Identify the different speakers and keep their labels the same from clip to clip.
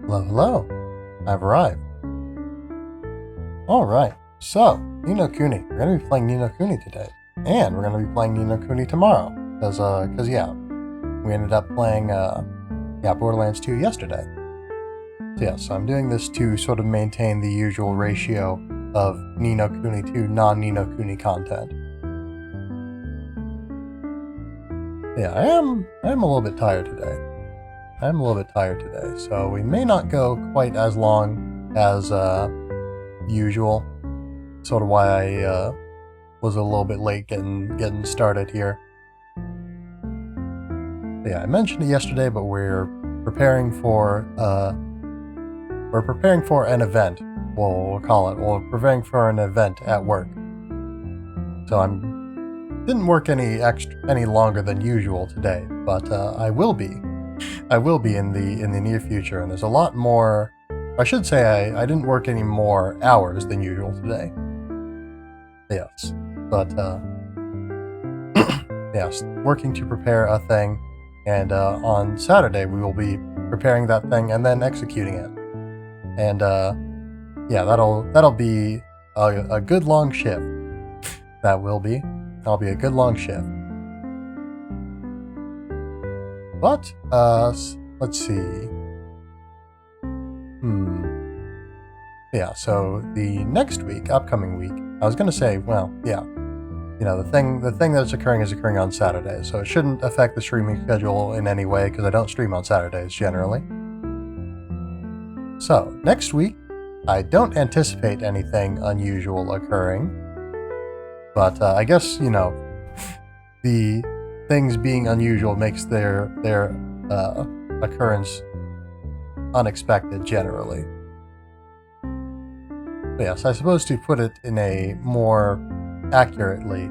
Speaker 1: Hello, hello. I've arrived. Alright, so, Ni no Kuni. We're going to be playing Ni no Kuni today. And we're going to be playing Ni no Kuni tomorrow. Because yeah, we ended up playing, Borderlands 2 yesterday. So yeah, so I'm doing this to sort of maintain the usual ratio of Ni no Kuni to non-Ni no Kuni content. Yeah, I am a little bit tired today. So we may not go quite as long as usual. Sort of why I was a little bit late getting started here. But yeah, I mentioned it yesterday, but we're preparing for an event. We'll call it. We're preparing for an event at work. So didn't work any longer than usual today, but I will be in the near future, and there's a lot more. I should say I didn't work any more hours than usual today. Yes, but yes, working to prepare a thing, and on Saturday we will be preparing that thing and then executing it, and yeah, that'll be a good long shift. That'll be a good long shift. But, let's see. Yeah, so the next week, upcoming week, I was gonna say, well, yeah. You know, the thing that's occurring is occurring on Saturdays, so it shouldn't affect the streaming schedule in any way, because I don't stream on Saturdays, generally. So, next week, I don't anticipate anything unusual occurring. But, I guess, you know, the things being unusual makes their occurrence unexpected generally. But yes, I suppose to put it in a more accurately,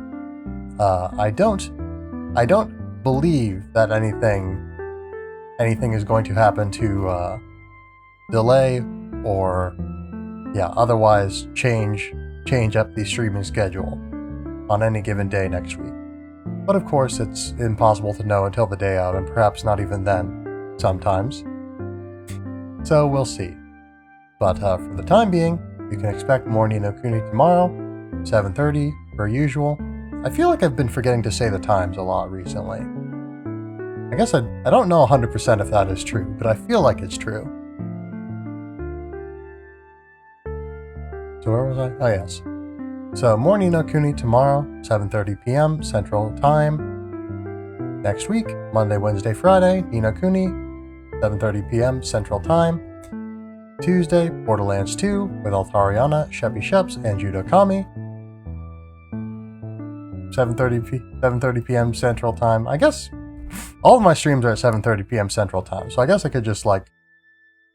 Speaker 1: I don't believe that anything is going to happen to delay or otherwise change up the streaming schedule on any given day next week. But of course, it's impossible to know until the day of, and perhaps not even then, sometimes. So we'll see. But for the time being, you can expect more Ni no Kuni tomorrow, 7:30, per usual. I feel like I've been forgetting to say the times a lot recently. I guess I don't know 100% if that is true, but I feel like it's true. So where was I? Oh yes. So, more Ni no Kuni tomorrow, 7:30 p.m. Central Time. Next week, Monday, Wednesday, Friday, Ni no Kuni, 7:30 p.m. Central Time. Tuesday, Borderlands 2 with Altariana, Sheppy Sheps, and Judo Kami. 7:30 p.m. Central Time. I guess all of my streams are at 7:30 p.m. Central Time, so I guess I could just, I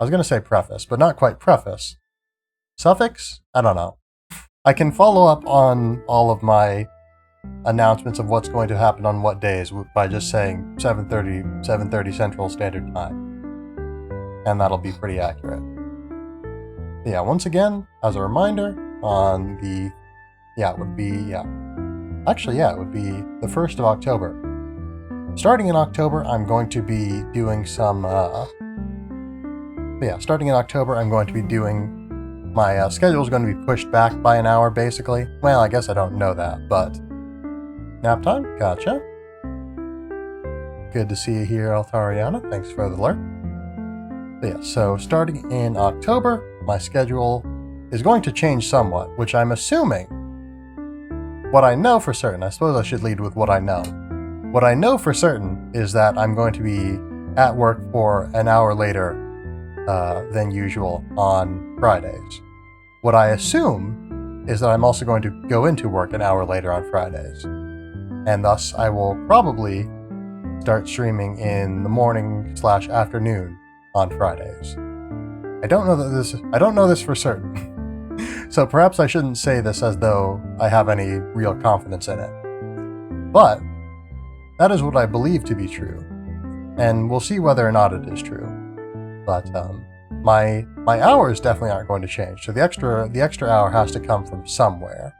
Speaker 1: was going to say preface, but not quite preface. Suffix? I don't know. I can follow up on all of my announcements of what's going to happen on what days by just saying 7:30 Central Standard Time. And that'll be pretty accurate. Yeah, once again, as a reminder, on the... it would be the 1st of October. Starting in October, I'm going to be doing some... starting in October, I'm going to be doing... My schedule is going to be pushed back by an hour, basically. Well, I guess I don't know that, but... Nap time? Gotcha. Good to see you here, Altariana. Thanks for the alert. But yeah, so starting in October, my schedule is going to change somewhat, which I'm assuming... What I know for certain, I suppose I should lead with what I know. What I know for certain is that I'm going to be at work for an hour later than usual on Fridays. What I assume is that I'm also going to go into work an hour later on Fridays. And thus, I will probably start streaming in the morning/afternoon on Fridays. I don't know this for certain. So perhaps I shouldn't say this as though I have any real confidence in it. But that is what I believe to be true. And we'll see whether or not it is true. But my hours definitely aren't going to change. So the extra hour has to come from somewhere.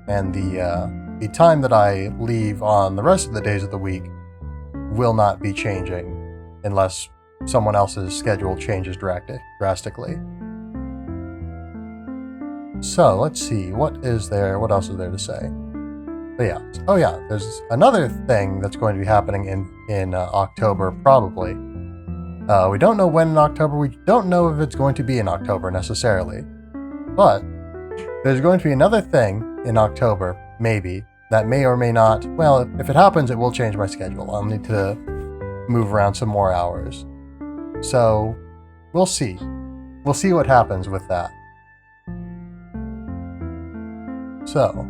Speaker 1: And the time that I leave on the rest of the days of the week will not be changing unless someone else's schedule changes drastically. So, let's see, what else is there to say? But yeah, oh yeah, there's another thing that's going to be happening in October, probably. We don't know when in October, we don't know if it's going to be in October necessarily, but there's going to be another thing in October, maybe, that may or may not, well, if it happens, it will change my schedule. I'll need to move around some more hours. So, we'll see. We'll see what happens with that. So,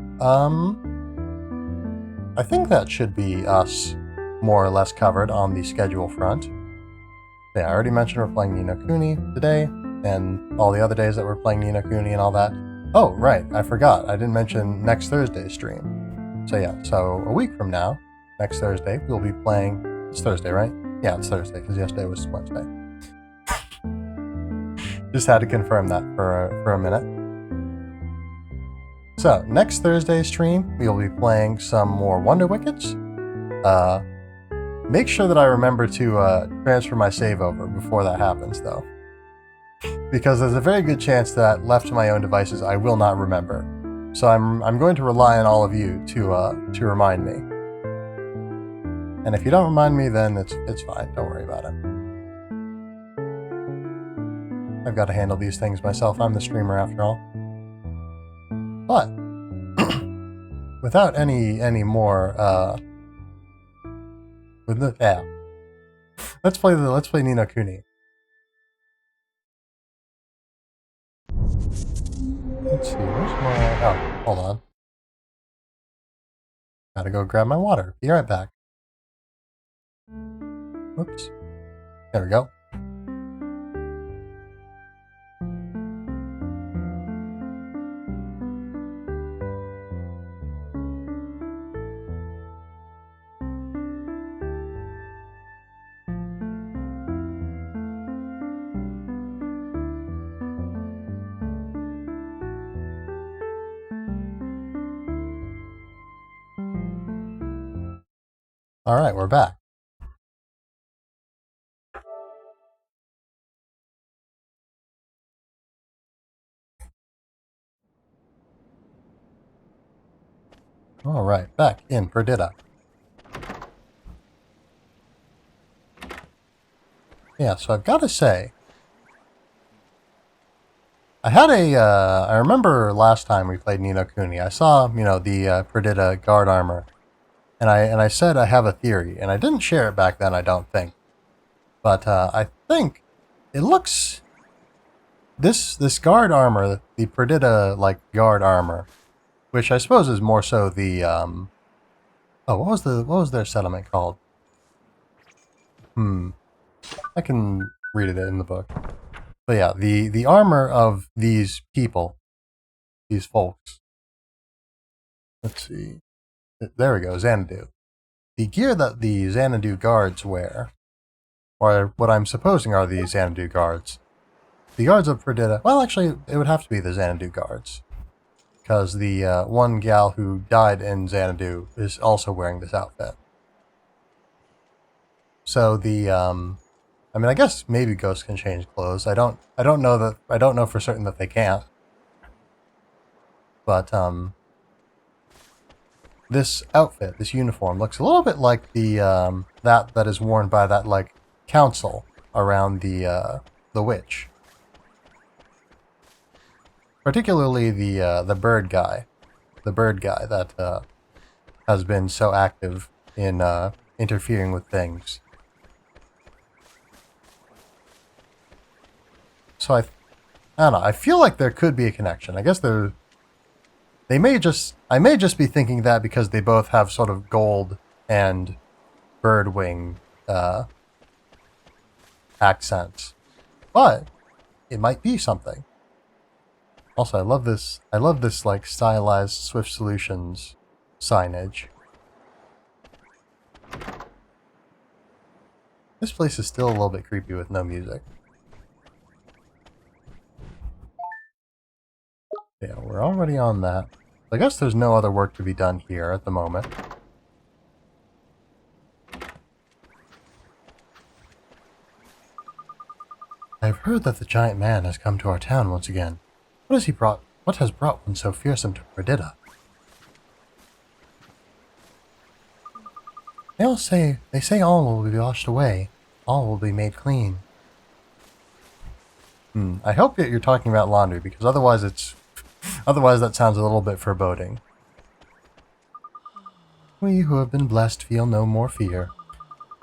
Speaker 1: I think that should be us more or less covered on the schedule front. Yeah, I already mentioned we're playing Ni no Kuni today, and all the other days that we're playing Ni no Kuni and all that. Oh, right, I forgot. I didn't mention next Thursday's stream. So yeah, so a week from now, next Thursday, we'll be playing... It's Thursday, right? Yeah, it's Thursday, because yesterday was Wednesday. Just had to confirm that for a minute. So, next Thursday's stream, we will be playing some more Wonder Wickets. Make sure that I remember to transfer my save over before that happens, though. Because there's a very good chance that, left to my own devices, I will not remember. So I'm going to rely on all of you to remind me. And if you don't remind me, then it's fine. Don't worry about it. I've got to handle these things myself. I'm the streamer after all. But without any more let's play Ni no Kuni. Let's see, where's my... Oh, hold on. Gotta go grab my water. Be right back. Whoops. There we go. Alright, we're back. Alright, back in Perdita. Yeah, so I've got to say, I had I remember last time we played Ni no Kuni, I saw, the Perdita guard armor, and I said I have a theory, and I didn't share it back then, I don't think. But I think it looks... This guard armor, the Perdita, guard armor, which I suppose is more so the, oh, what was their settlement called? I can read it in the book. But yeah, the armor of these people, these folks. Let's see. There we go, Xanadu. The gear that the Xanadu Guards wear, or what I'm supposing are the Xanadu Guards. The Guards of Perdita, well actually, it would have to be the Xanadu Guards. Because the one gal who died in Xanadu is also wearing this outfit. So the, I mean, I guess maybe ghosts can change clothes. I don't know for certain that they can't. But, this outfit, this uniform, looks a little bit like the, that is worn by that, council around the witch. Particularly the bird guy. The bird guy that, has been so active in, interfering with things. So I don't know, I feel like there could be a connection. I guess I may just be thinking that because they both have sort of gold and bird wing accents. But it might be something. Also, I love this stylized Swift Solutions signage. This place is still a little bit creepy with no music. Yeah, we're already on that. I guess there's no other work to be done here at the moment. I've heard that the giant man has come to our town once again. What has brought one so fearsome to Perdita? They say all will be washed away. All will be made clean. I hope that you're talking about laundry, because otherwise that sounds a little bit foreboding. We who have been blessed feel no more fear.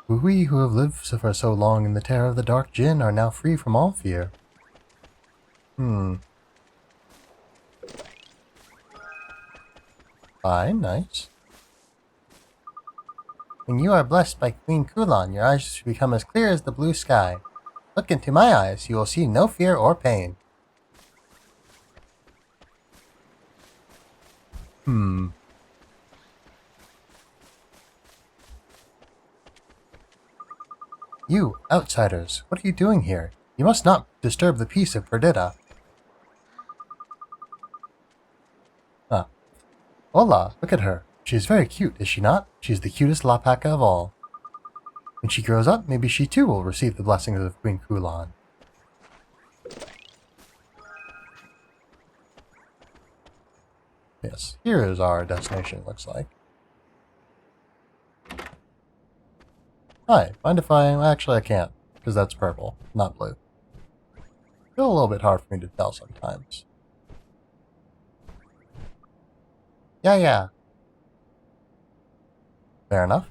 Speaker 1: We who have lived for so long in the terror of the dark djinn are now free from all fear. Fine, nice. When you are blessed by Queen Kulan, your eyes should become as clear as the blue sky. Look into my eyes, you will see no fear or pain. You, outsiders, what are you doing here? You must not disturb the peace of Perdita. Ah. Hola, look at her. She is very cute, is she not? She is the cutest Lapaka of all. When she grows up, maybe she too will receive the blessings of Queen Kulan. Yes, here is our destination, looks like. Hi, mind if actually I can't, because that's purple, not blue. Still a little bit hard for me to tell sometimes. Yeah. Fair enough.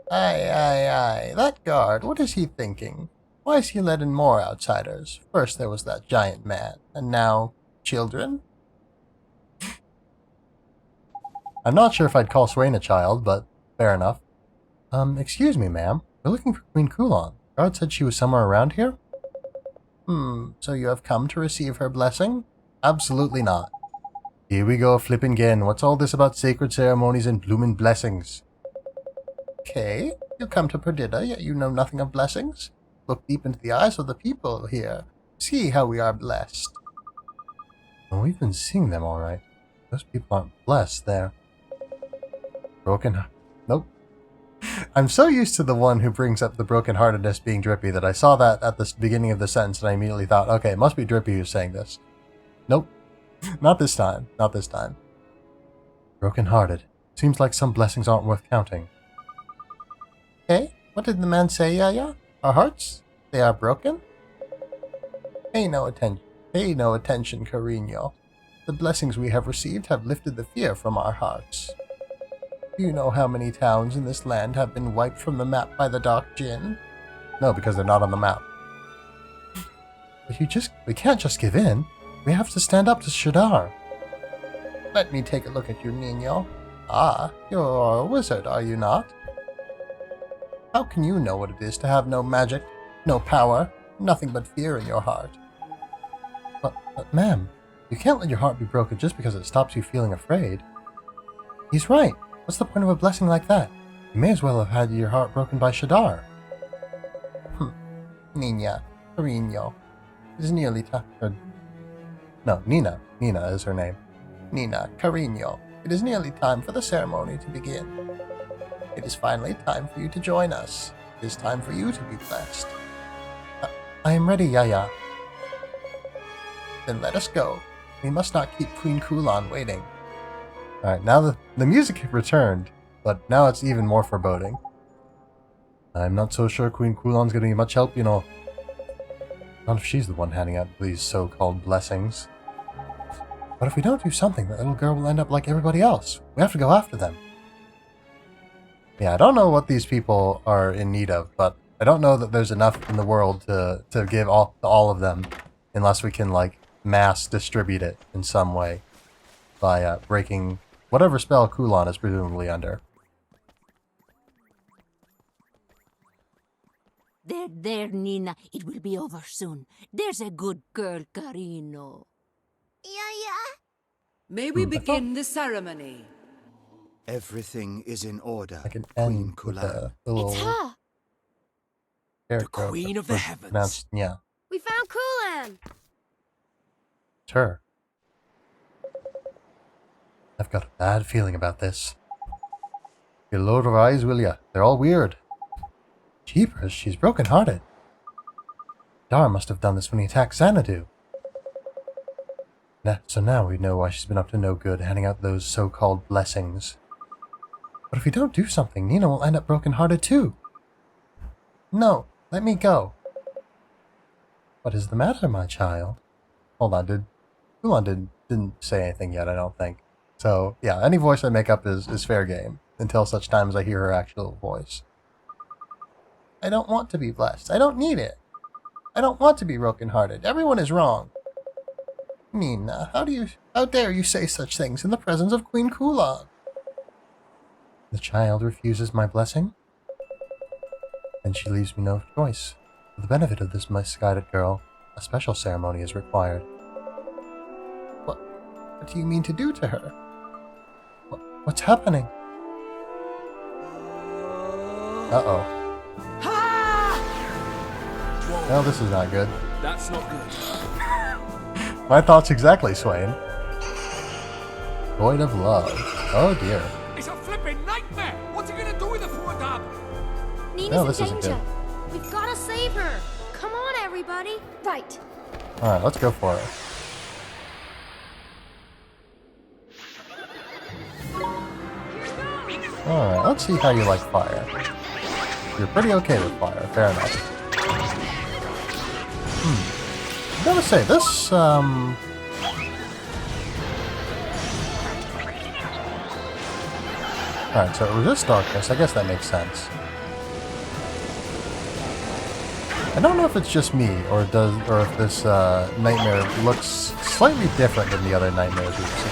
Speaker 1: Aye. That guard, what is he thinking? Why is he letting more outsiders? First there was that giant man, and now children? I'm not sure if I'd call Swain a child, but fair enough. Excuse me, ma'am. We're looking for Queen Kulan. The guard said she was somewhere around here? So you have come to receive her blessing? Absolutely not. Here we go, flipping again. What's all this about sacred ceremonies and bloomin' blessings? Okay, you come to Perdita, yet you know nothing of blessings? Look deep into the eyes of the people here. See how we are blessed. Well, we've been seeing them all right. Those people aren't blessed, they're broken. Nope. I'm so used to the one who brings up the brokenheartedness being Drippy that I saw that at the beginning of the sentence and I immediately thought, okay, it must be Drippy who's saying this. Nope. Not this time. Not this time. Brokenhearted. Seems like some blessings aren't worth counting. Hey, what did the man say, Yaya? Our hearts? They are broken? Pay no attention, Carino. The blessings we have received have lifted the fear from our hearts. Do you know how many towns in this land have been wiped from the map by the Dark Djinn? No, because they're not on the map. But we can't just give in. We have to stand up to Shadar. Let me take a look at you, Nino. Ah, you're a wizard, are you not? How can you know what it is to have no magic, no power, nothing but fear in your heart? But ma'am, you can't let your heart be broken just because it stops you feeling afraid. He's right. What's the point of a blessing like that? You may as well have had your heart broken by Shadar. Nina, Carino. It is nearly time. No, Nina. Nina is her name. Nina, Carino. It is nearly time for the ceremony to begin. It is finally time for you to join us. It is time for you to be blessed. I am ready, Yaya. Then let us go. We must not keep Queen Kulan waiting. Alright, now the music returned, but now it's even more foreboding. I'm not so sure Queen Kulan's gonna be much help, you know. Not if she's the one handing out these so-called blessings. But if we don't do something, the little girl will end up like everybody else. We have to go after them. Yeah, I don't know what these people are in need of, but I don't know that there's enough in the world to give all of them, unless we can, like, mass distribute it in some way by breaking whatever spell Kulan is presumably under.
Speaker 2: There, Nina. It will be over soon. There's a good girl, Carino.
Speaker 3: Yeah.
Speaker 4: May we begin the ceremony?
Speaker 5: Everything is in order,
Speaker 1: I can
Speaker 5: Queen
Speaker 1: end with
Speaker 5: Kulan.
Speaker 1: the little
Speaker 3: It's her.
Speaker 1: character
Speaker 4: The Queen of the
Speaker 1: was
Speaker 4: Heavens.
Speaker 1: pronounced, yeah,
Speaker 3: We found Kulan.
Speaker 1: it's her. I've got a bad feeling about this. Get a load of eyes, will ya? They're all weird. Jeepers, she's broken-hearted. Dara must have done this when he attacked Xanadu. So now we know why she's been up to no good, handing out those so-called blessings. But if we don't do something, Nina will end up broken-hearted too. No, let me go. What is the matter, my child? Hold on, Khul didn't say anything yet, I don't think. So, yeah, any voice I make up is fair game, until such time as I hear her actual voice. I don't want to be blessed. I don't need it. I don't want to be broken-hearted. Everyone is wrong. Nina, how dare you say such things in the presence of Queen Khul? The child refuses my blessing, and she leaves me no choice. For the benefit of this misguided girl, a special ceremony is required. What do you mean to do to her? What's happening? Uh-oh. Well, this is not good.
Speaker 6: That's not good.
Speaker 1: My thoughts exactly, Swain. Void of love. Oh dear.
Speaker 6: It's a flipping nightmare! What's he gonna do with the poor dab?
Speaker 3: Nina's in danger.
Speaker 1: good.
Speaker 3: We've got to save her. Come on, everybody. Right.
Speaker 1: Alright, let's go for it. Alright, let's see how you like fire. You're pretty okay with fire, fair enough. I gotta say, this, Alright, so it resists darkness, I guess that makes sense. I don't know if it's just me, or if this, nightmare looks slightly different than the other nightmares we've seen.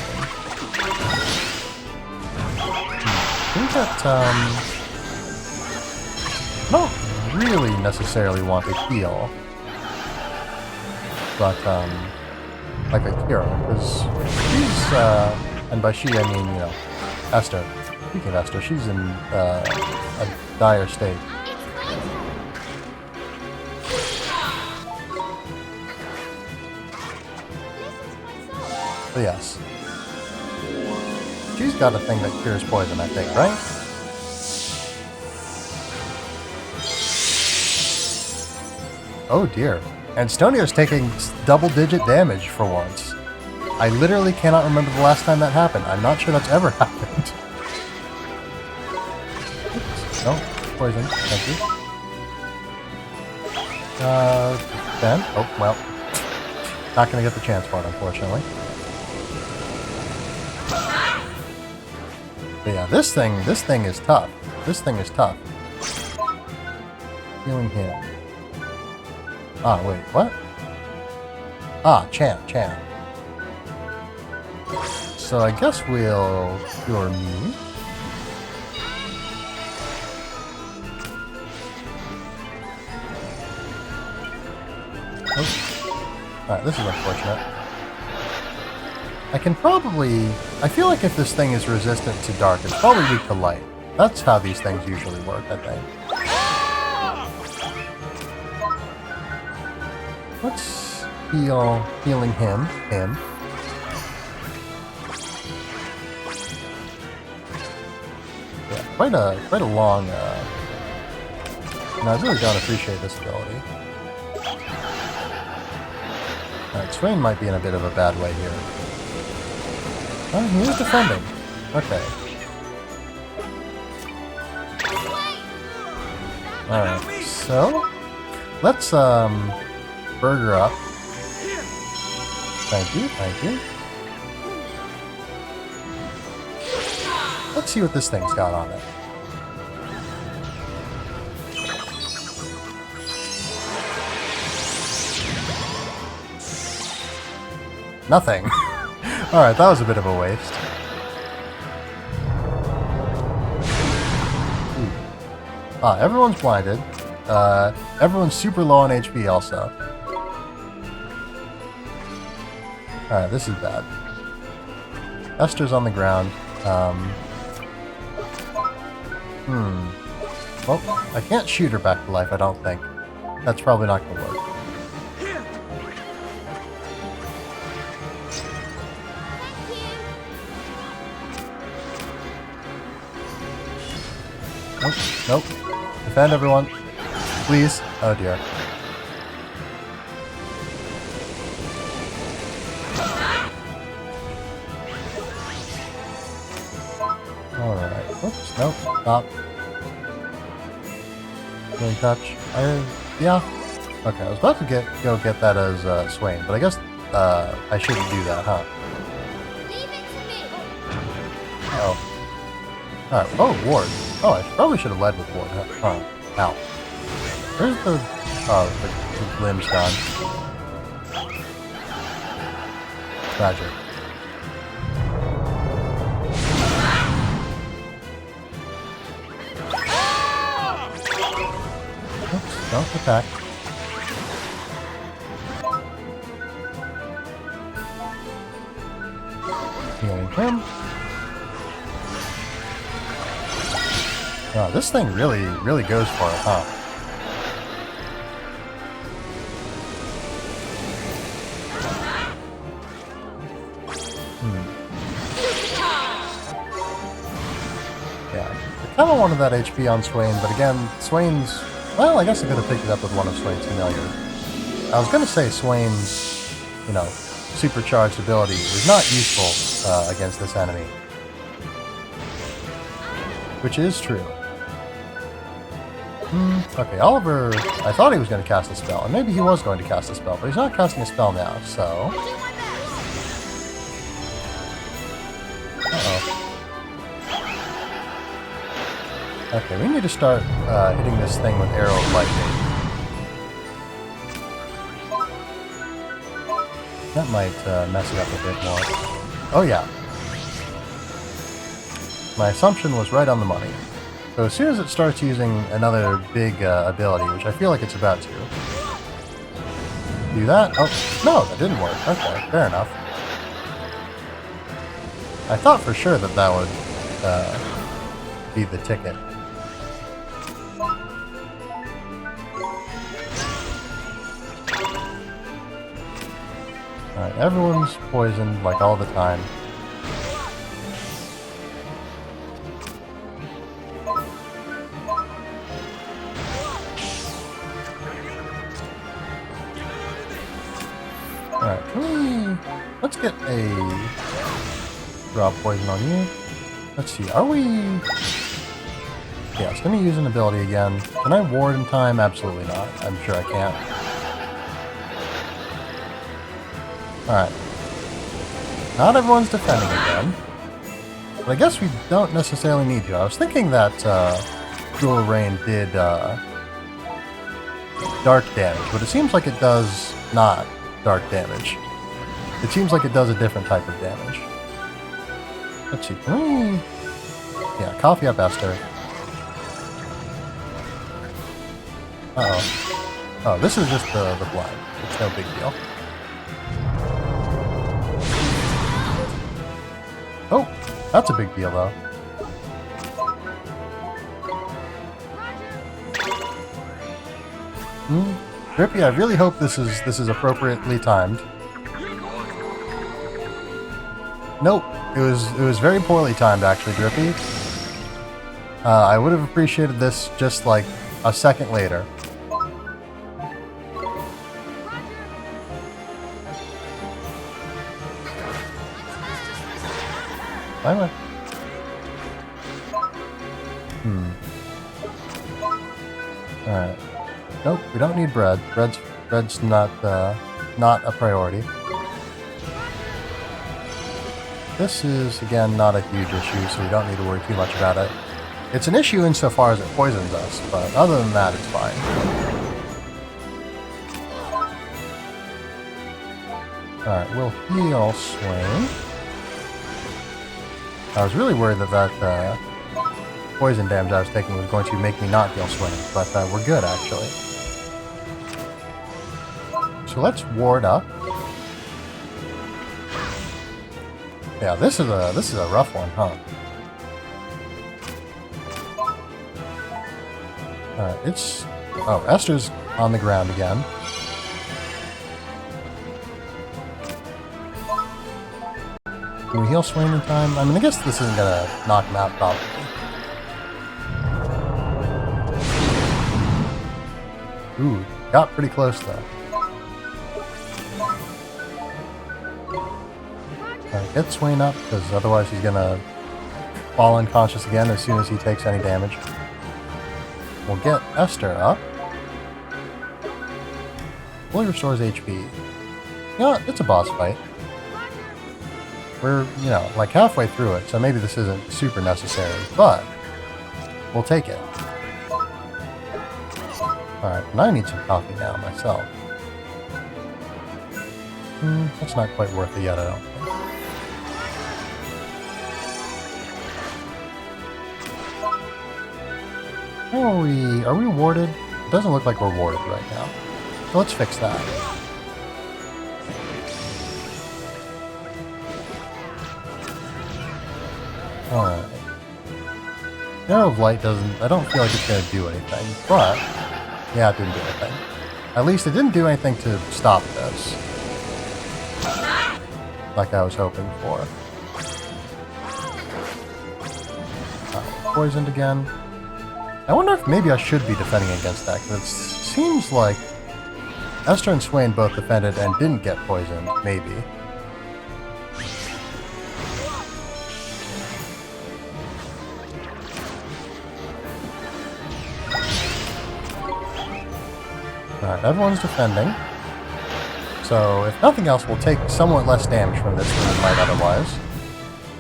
Speaker 1: I think that, I don't really necessarily want to heal. But, like a cure, because she's, and by she I mean, you know, Esther. Speaking of Esther, she's in, a dire state. But yes. She's got a thing that cures poison, I think, right? Oh dear. And Stonio's taking double-digit damage for once. I literally cannot remember the last time that happened. I'm not sure that's ever happened. Oops. No, poison. Thank you. Ben? Oh, well. Not gonna get the chance for it, unfortunately. But yeah, this thing is tough. This thing is tough. Healing him. Ah, wait, what? Ah, Champ. So I guess we'll cure me. Oh. Alright, this is unfortunate. I feel like if this thing is resistant to dark, it's probably weak to light. That's how these things usually work, I think. Let's healing him. Yeah, quite a long, I really don't appreciate this ability. Alright, Swain might be in a bit of a bad way here. Oh, he is defending. Okay. Alright, so let's burger up. Thank you. Let's see what this thing's got on it. Nothing. Alright, that was a bit of a waste. Ooh. Ah, everyone's blinded. Everyone's super low on HP also. Alright, this is bad. Esther's on the ground. Well, I can't shoot her back to life, I don't think. That's probably not gonna work. Nope. Defend, everyone. Please. Oh dear. Alright. Oops. Nope. Stop. Really touch. Yeah. Okay, I was about to go get that as Swain, but I guess I shouldn't do that, huh?
Speaker 3: Leave it to me.
Speaker 1: Oh. Alright. Oh, Ward. Oh, I probably should have led with Ward. Huh? Ow. Where's the... Oh, the limb's gone. Tragic. Oops, don't attack. Healing him. Oh, this thing really goes for it, huh? Yeah, I kind of wanted that HP on Swain, but again, Swain's... Well, I guess I could have picked it up with one of Swain's familiars. I was going to say Swain's, you know, supercharged ability is not useful against this enemy. Which is true. Okay, Oliver, I thought he was going to cast a spell, and maybe he was going to cast a spell, but he's not casting a spell now, so... Uh-oh. Okay, we need to start hitting this thing with arrow of lightning. That might mess it up a bit more. Oh yeah. My assumption was right on the money. So as soon as it starts using another big ability, which I feel like it's about to. Do that? Oh, no, that didn't work. Okay, fair enough. I thought for sure that that would be the ticket. Alright, everyone's poisoned, like, all the time. Alright, can we... Let's get a... Drop poison on you. Let's see, are we... Yes, let me use an ability again. Can I ward in time? Absolutely not. I'm sure I can't. Alright. Not everyone's defending again. But I guess we don't necessarily need to. I was thinking that Cruel Rain did dark damage, but it seems like it does not dark damage. It seems like it does a different type of damage. Let's see, can we... Yeah, coffee up Esther. Uh-oh. Oh, this is just the blind. It's no big deal. Oh, that's a big deal, though. Drippy, I really hope this is appropriately timed. Nope, it was very poorly timed, actually, Drippy. I would have appreciated this just like a second later. Anyway. Alright. Nope, we don't need bread. Bread's not a priority. This is, again, not a huge issue, so we don't need to worry too much about it. It's an issue insofar as it poisons us, but other than that, it's fine. Alright, we'll heal Swain. I was really worried that poison damage I was taking was going to make me not heal Swain, but we're good, actually. So let's ward up. Yeah, this is a rough one, huh? Alright, it's... Oh, Esther's on the ground again. Can we heal Swain in time? I mean, I guess this isn't gonna knock him out, probably. Ooh, got pretty close though. Get Swain up, because otherwise he's gonna fall unconscious again as soon as he takes any damage. We'll get Esther up. Fully restores HP. You know what? It's a boss fight. We're, you know, like halfway through it, so maybe this isn't super necessary, but we'll take it. Alright, and I need some coffee now myself. That's not quite worth it yet, I don't think. Are we warded? It doesn't look like we're warded right now. So let's fix that. Alright. Arrow of Light doesn't... I don't feel like it's going to do anything, but... Yeah, it didn't do anything. At least it didn't do anything to stop this. Like I was hoping for. Poisoned again. I wonder if maybe I should be defending against that, because it seems like Esther and Swain both defended and didn't get poisoned, maybe. Alright, everyone's defending. So, if nothing else, we'll take somewhat less damage from this than we might otherwise.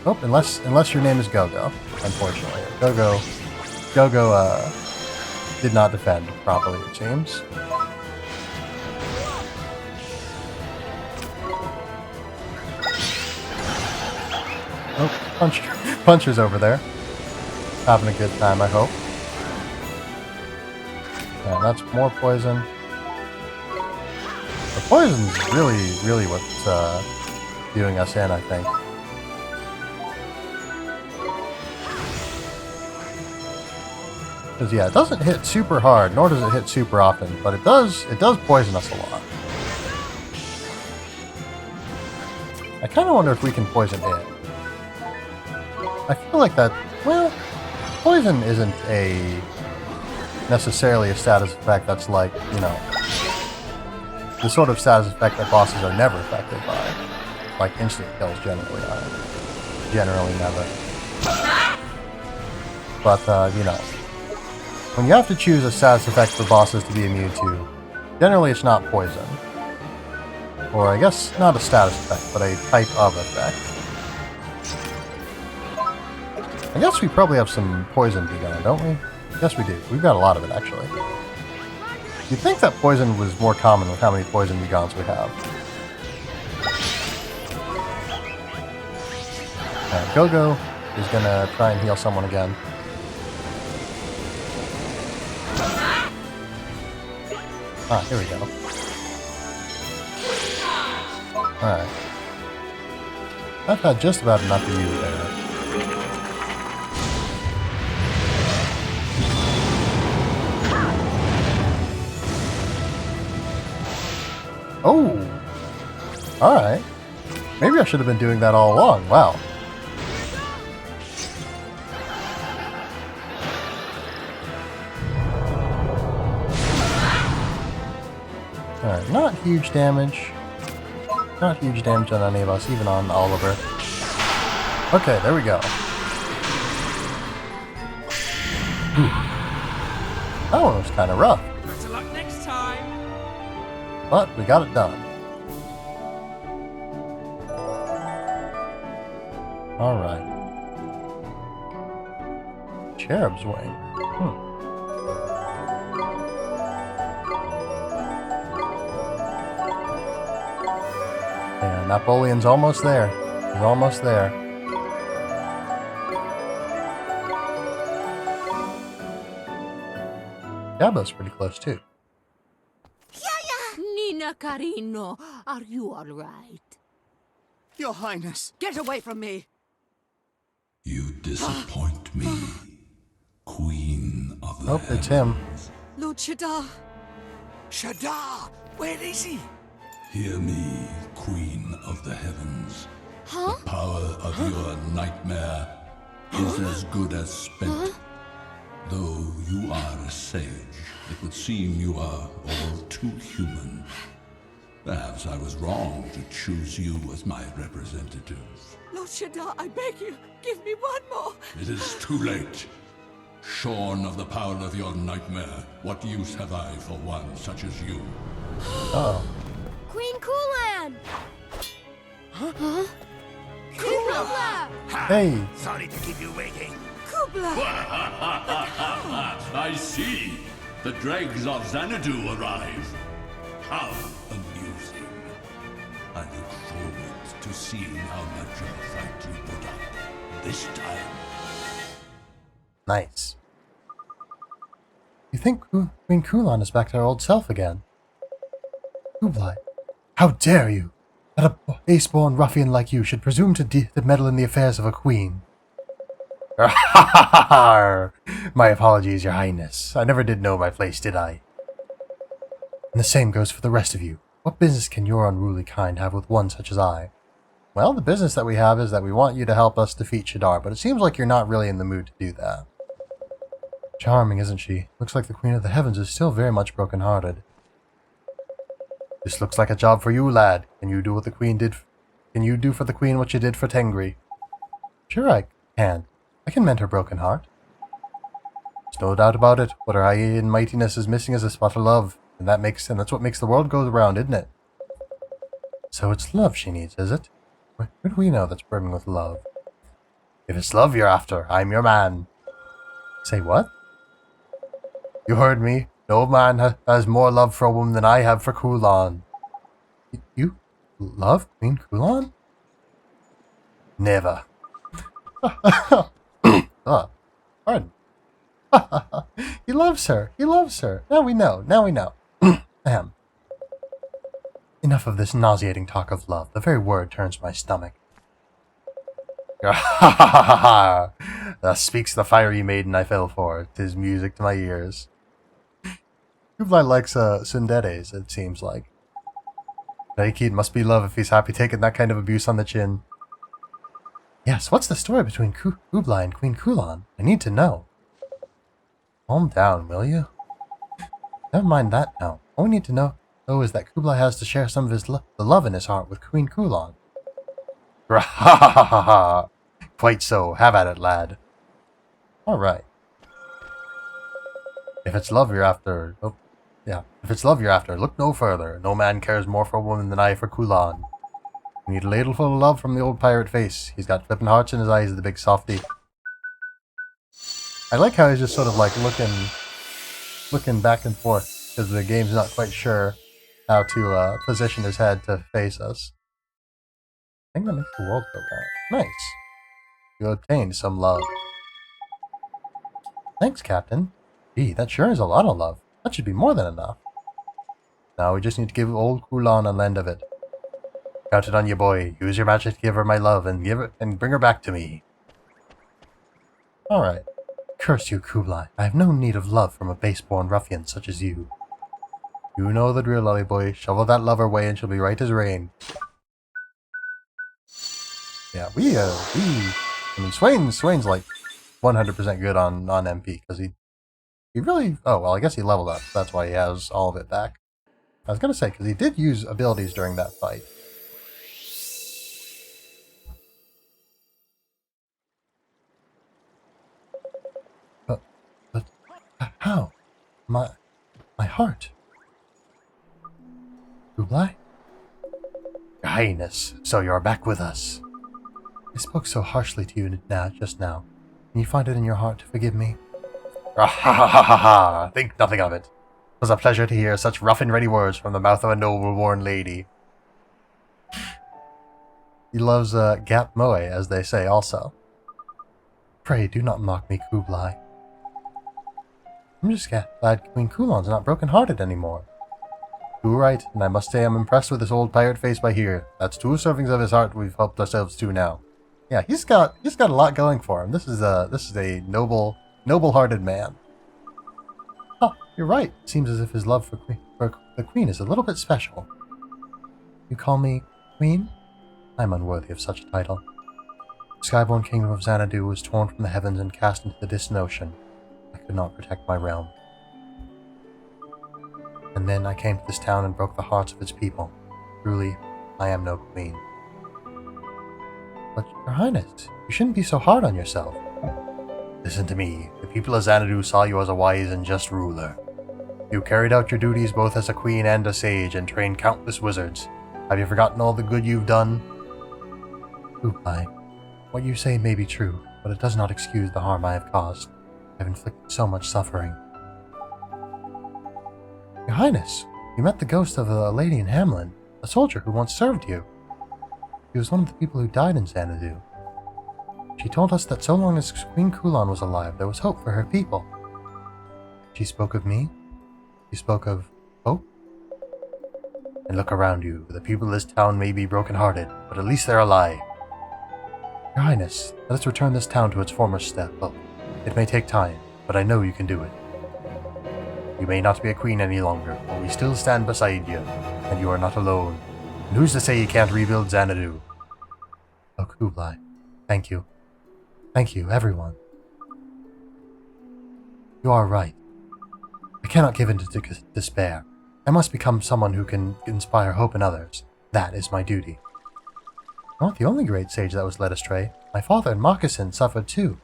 Speaker 1: Oh, unless your name is Go-Go, unfortunately. Go-Go did not defend properly, it seems. Oh, puncher's over there. Having a good time, I hope. Yeah, that's more poison. The poison's really what's doing us in, I think. Because yeah, it doesn't hit super hard, nor does it hit super often, but it does poison us a lot. I kind of wonder if we can poison it. I feel like that, well, poison isn't necessarily a status effect that's like, you know, the sort of status effect that bosses are never affected by. Like instant kills generally are. Generally never. But, you know, when you have to choose a status effect for bosses to be immune to, generally it's not poison. Or I guess not a status effect, but a type of effect. I guess we probably have some poison begun, don't we? Yes, we do. We've got a lot of it, actually. You'd think that poison was more common with how many poison begons we have. Alright, Go-Go is gonna try and heal someone again. Ah, here we go. Alright. I've had just about enough of you there. Oh! Alright. Maybe I should have been doing that all along. Wow. Alright, not huge damage. Not huge damage on any of us, even on Oliver. Okay, there we go. Ooh. That one was kind of rough.
Speaker 6: Better luck next time.
Speaker 1: But we got it done. Alright. Cherub's Wing. Yeah, Napoleon's almost there. He's almost there. Gabo's pretty close too.
Speaker 2: Nina Carino, are you all right?
Speaker 5: Your Highness!
Speaker 4: Get away from me!
Speaker 7: You disappoint me, Queen of the
Speaker 1: Oh, it's him.
Speaker 4: Lord Shadar!
Speaker 6: Shadar! Where is he?
Speaker 7: Hear me, Queen of the Heavens. The power of your nightmare is as good as spent. Though you are a sage, it would seem you are all too human. Perhaps I was wrong to choose you as my representative.
Speaker 4: Lord Shadar, I beg you, give me one more.
Speaker 7: It is too late. Shorn of the power of your nightmare, what use have I for one such as you?
Speaker 1: Oh.
Speaker 3: Queen Kulan! Huh?
Speaker 6: Kubla!
Speaker 1: Hey.
Speaker 6: Sorry to keep you waiting.
Speaker 4: Kubla!
Speaker 7: I see. The dregs of Xanadu arrive. How amusing. I look forward to seeing how much of a fight you put up this time.
Speaker 1: Nice. You think Queen Kulan is back to her old self again? Kublai, how dare you? That a base-born ruffian like you should presume to meddle in the affairs of a queen. My apologies, your highness. I never did know my place, did I? And the same goes for the rest of you. What business can your unruly kind have with one such as I? Well, the business that we have is that we want you to help us defeat Shadar, but it seems like you're not really in the mood to do that. Charming, isn't she? Looks like the Queen of the Heavens is still very much broken-hearted. This looks like a job for you, lad. Can you do what the Queen did? Can you do for the Queen what you did for Tengri? Sure I can. I can mend her broken heart. There's no doubt about it. What her high and mightiness is missing is a spot of love, and that's what makes the world go round, isn't it? So it's love she needs, is it? Where do we know that's brimming with love? If it's love you're after, I'm your man. Say what? You heard me. No man has more love for a woman than I have for Kulan. You love Queen Kulan? Never. Oh, pardon. He loves her. He loves her. Now we know. Now we know. Ahem. Enough of this nauseating talk of love. The very word turns my stomach. Thus speaks the fiery maiden I fell for. 'Tis music to my ears. Kublai likes tsunderes, it seems like. It must be love if he's happy taking that kind of abuse on the chin. Yes, what's the story between Kublai and Queen Kulan? I need to know. Calm down, will you? Never mind that now. All we need to know is that Kublai has to share some of the love in his heart with Queen Kulan. Quite so. Have at it, lad. Alright. If it's love you're after... Oh, yeah. If it's love you're after, look no further. No man cares more for a woman than I for Kulan. You need a ladleful of love from the old pirate face. He's got flippin' hearts in his eyes, the big softy. I like how he's just sort of like looking back and forth, because the game's not quite sure how to position his head to face us. I think that makes the world go round. Nice. You obtained some love. Thanks, Captain. Gee, that sure is a lot of love. That should be more than enough. Now we just need to give old Kulan a lend of it. Count it on you, boy. Use your magic to give her my love and bring her back to me. Alright. Curse you, Kublai. I have no need of love from a base-born ruffian such as you. You know the drill, lolly boy. Shovel that love away and she'll be right as rain. Yeah, I mean, Swain's like 100% good on MP, because he really, oh, well, I guess he leveled up. That's why he has all of it back. I was going to say, because he did use abilities during that fight. But how? My heart. Kublai? Your Highness, so you're back with us. I spoke so harshly to you just now. Can you find it in your heart to forgive me? Think nothing of it. It was a pleasure to hear such rough and ready words from the mouth of a noble-born lady. He loves Gap Moe, as they say also. Pray, do not mock me, Kublai. I'm just glad Queen Kulan's not broken-hearted anymore. You're right, and I must say I'm impressed with this old pirate face by here. That's 2 servings of his heart we've helped ourselves to now. Yeah, he's got a lot going for him. This is a noble-hearted man. Oh, you're right. It seems as if his love for the Queen is a little bit special. You call me Queen? I'm unworthy of such a title. The skyborn kingdom of Xanadu was torn from the heavens and cast into the distant ocean. I could not protect my realm. And then I came to this town and broke the hearts of its people. Truly, I am no queen. But, Your Highness, you shouldn't be so hard on yourself. Listen to me. The people of Xanadu saw you as a wise and just ruler. You carried out your duties both as a queen and a sage and trained countless wizards. Have you forgotten all the good you've done? Kublai, what you say may be true, but it does not excuse the harm I have caused. I have inflicted so much suffering. Your Highness, you met the ghost of a lady in Hamlin, a soldier who once served you. She was one of the people who died in Xanadu. She told us that so long as Queen Khul was alive, there was hope for her people. She spoke of me. She spoke of hope. And look around you. The people of this town may be broken-hearted, but at least they're alive. Your Highness, let us return this town to its former step. Look, it may take time, but I know you can do it. You may not be a queen any longer, but we still stand beside you, and you are not alone. And who's to say you can't rebuild Xanadu? Oh, Kublai, thank you. Thank you, everyone. You are right. I cannot give in to despair. I must become someone who can inspire hope in others. That is my duty. You're not the only great sage that was led astray. My father and Moccasin suffered too.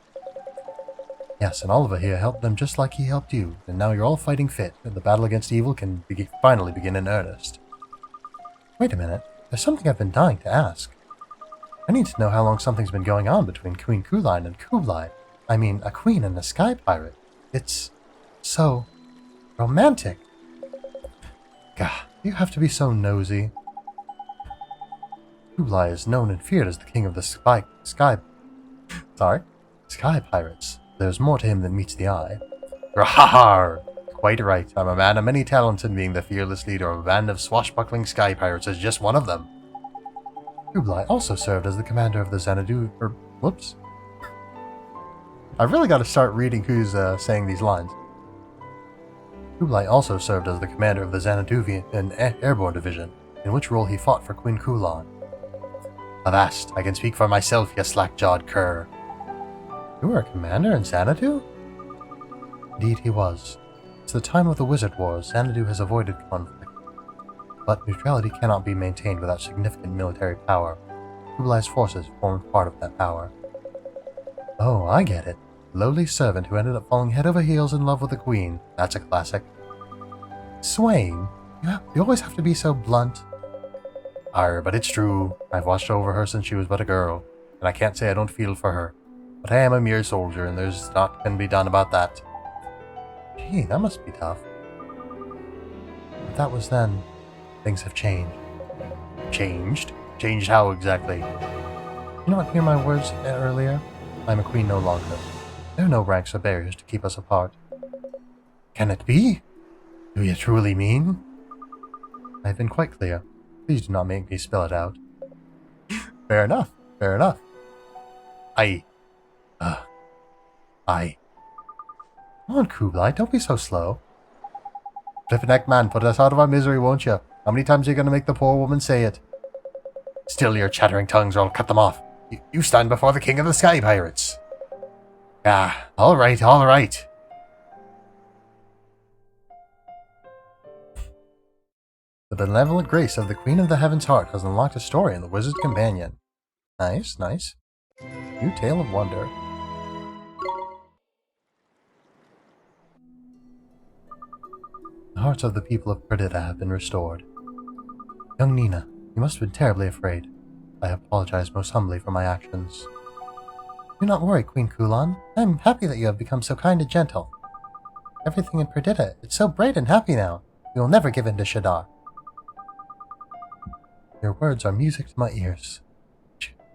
Speaker 1: Yes, and Oliver here helped them just like he helped you, and now you're all fighting fit, and the battle against evil can finally begin in earnest. Wait a minute, there's something I've been dying to ask. I need to know how long something's been going on between Queen Khul and Kublai. I mean, a queen and a sky pirate. It's so romantic. Gah, you have to be so nosy. Kublai is known and feared as the king of the sky pirates. There's more to him than meets the eye. Rahar! Quite right. I'm a man of many talents, and being the fearless leader of a band of swashbuckling sky pirates is just one of them. Kublai also served as the commander of the Xanadu... whoops. I've really got to start reading who's saying these lines. Kublai also served as the commander of the Xanaduvian Airborne Division, in which role he fought for Queen Khul. Avast, I can speak for myself, you slack-jawed cur. You were a commander in Xanadu? Indeed he was. Since the time of the Wizard Wars, Xanadu has avoided conflict. But neutrality cannot be maintained without significant military power. Kublai's forces formed part of that power. Oh, I get it. Lowly servant who ended up falling head over heels in love with the queen. That's a classic. Swain, you always have to be so blunt. Arr, but it's true. I've watched over her since she was but a girl, and I can't say I don't feel for her. But I am a mere soldier, and there's naught can be done about that. Gee, that must be tough. But that was then. Things have changed. Changed? Changed how exactly? You not hear my words earlier? I'm a queen no longer. There are no ranks or barriers to keep us apart. Can it be? Do you truly mean? I have been quite clear. Please do not make me spell it out. Fair enough. Fair enough. Aye. Come on, Kublai, don't be so slow. Flip-neck man, put us out of our misery, won't you? How many times are you going to make the poor woman say it? Still your chattering tongues, or I'll cut them off. You stand before the king of the sky pirates. Ah, all right, all right. The benevolent grace of the Queen of the Heaven's Heart has unlocked a story in the Wizard's Companion. Nice, nice. New tale of wonder. The hearts of the people of Perdita have been restored. Young Nina, you must have been terribly afraid. I apologize most humbly for my actions. Do not worry, Queen Khul. I am happy that you have become so kind and gentle. Everything in Perdita, it's so bright and happy now. We will never give in to Shadar. Your words are music to my ears.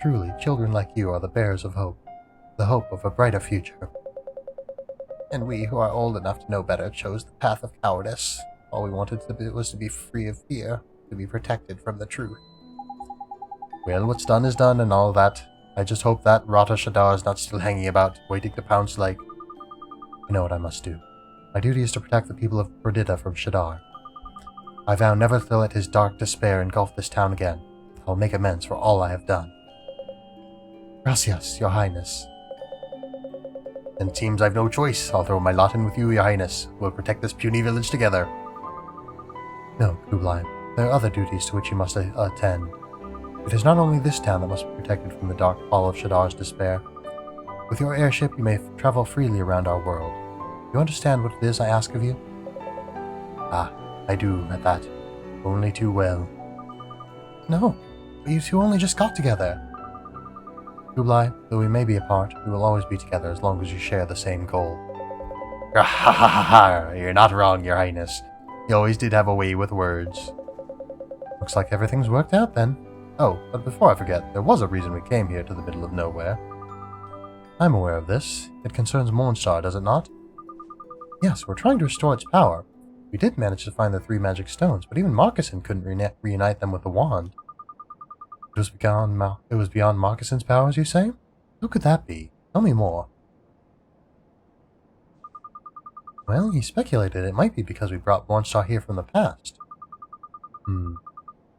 Speaker 1: Truly, children like you are the bearers of hope. The hope of a brighter future. And we, who are old enough to know better, chose the path of cowardice. All we wanted was to be free of fear, to be protected from the truth. Well, what's done is done and all that. I just hope that Rata Shadar is not still hanging about, waiting to pounce like... You know what I must do. My duty is to protect the people of Perdita from Shadar. I vow never to let his dark despair engulf this town again. I will make amends for all I have done. Gracias, your highness. And it seems I've no choice. I'll throw my lot in with you, Your Highness. We'll protect this puny village together. No, Kublai. There are other duties to which you must attend. It is not only this town that must be protected from the dark fall of Shaddar's despair. With your airship, you may travel freely around our world. You understand what it is I ask of you? Ah, I do, at that. Only too well. No, but you two only just got together. Kublai, though we may be apart, we will always be together as long as you share the same goal. Ha ha ha ha! You're not wrong, Your Highness. You always did have a way with words. Looks like everything's worked out then. Oh, but before I forget, there was a reason we came here to the middle of nowhere. I'm aware of this. It concerns Mornstar, does it not? Yes, we're trying to restore its power. We did manage to find the 3 magic stones, but even Moccasin couldn't reunite them with a wand. It was beyond Moccassin's powers, you say? Who could that be? Tell me more. Well, he speculated it might be because we brought Mornstar here from the past.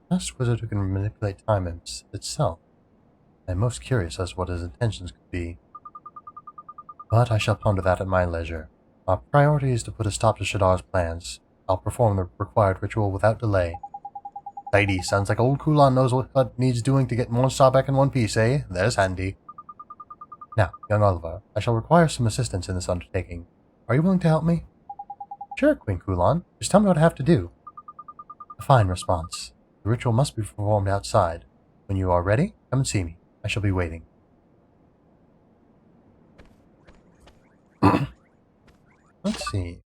Speaker 1: Past wizard who can manipulate time itself. I'm most curious as to what his intentions could be. But I shall ponder that at my leisure. Our priority is to put a stop to Shaddar's plans. I'll perform the required ritual without delay. Tidy, sounds like old Kulan knows what needs doing to get Mornstar back in one piece, eh? There's handy. Now, young Oliver, I shall require some assistance in this undertaking. Are you willing to help me? Sure, Queen Kulan. Just tell me what I have to do. A fine response. The ritual must be performed outside. When you are ready, come and see me. I shall be waiting. Let's see.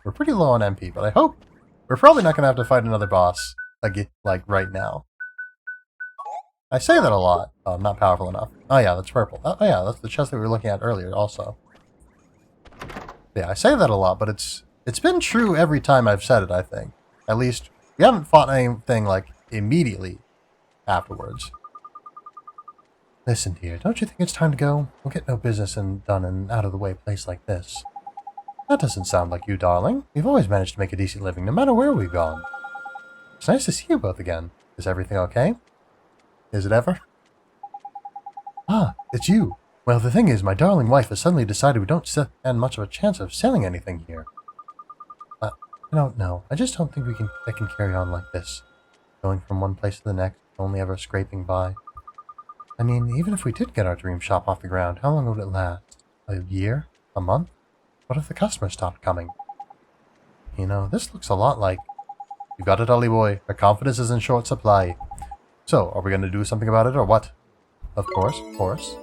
Speaker 1: We're pretty low on MP, but I hope we're probably not going to have to fight another boss like right now. I say that a lot. Oh, I'm not powerful enough. Oh yeah, that's purple. Oh yeah, that's the chest that we were looking at earlier also. Yeah, I say that a lot, but it's been true every time I've said it, I think. At least, we haven't fought anything, like, immediately afterwards. Listen, dear, don't you think it's time to go? We'll get no business done in an out-of-the-way place like this. That doesn't sound like you, darling. We've always managed to make a decent living, no matter where we've gone. It's nice to see you both again. Is everything okay? Is it ever? Ah, it's you. Well, the thing is, my darling wife has suddenly decided we don't stand much of a chance of selling anything here. I don't know. I just don't think I can carry on like this. Going from one place to the next, only ever scraping by. I mean, even if we did get our dream shop off the ground, how long would it last? A year? A month? What if the customers stopped coming? You know, this looks a lot like... You got it, Ollie boy. Our confidence is in short supply. So, are we going to do something about it, or what? Of course, of course.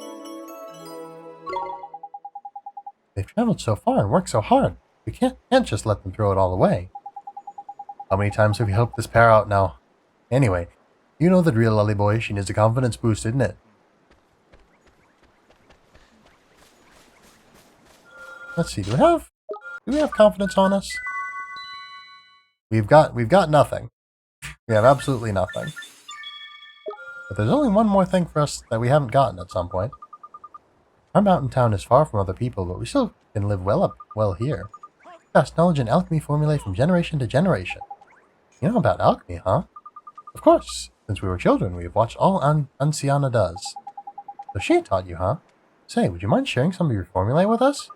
Speaker 1: They've traveled so far and worked so hard. We can't just let them throw it all away. How many times have you helped this pair out now? Anyway, you know the drill, Ollie boy. She needs a confidence boost, isn't it? Let's see, do we have confidence on us? We've got nothing. We have absolutely nothing. But there's only one more thing for us that we haven't gotten at some point. Our mountain town is far from other people, but we still can live well here. Past knowledge and alchemy formulate from generation to generation. You know about alchemy, huh? Of course. Since we were children, we have watched all Anciana does. So she taught you, huh? Say, would you mind sharing some of your formulae with us?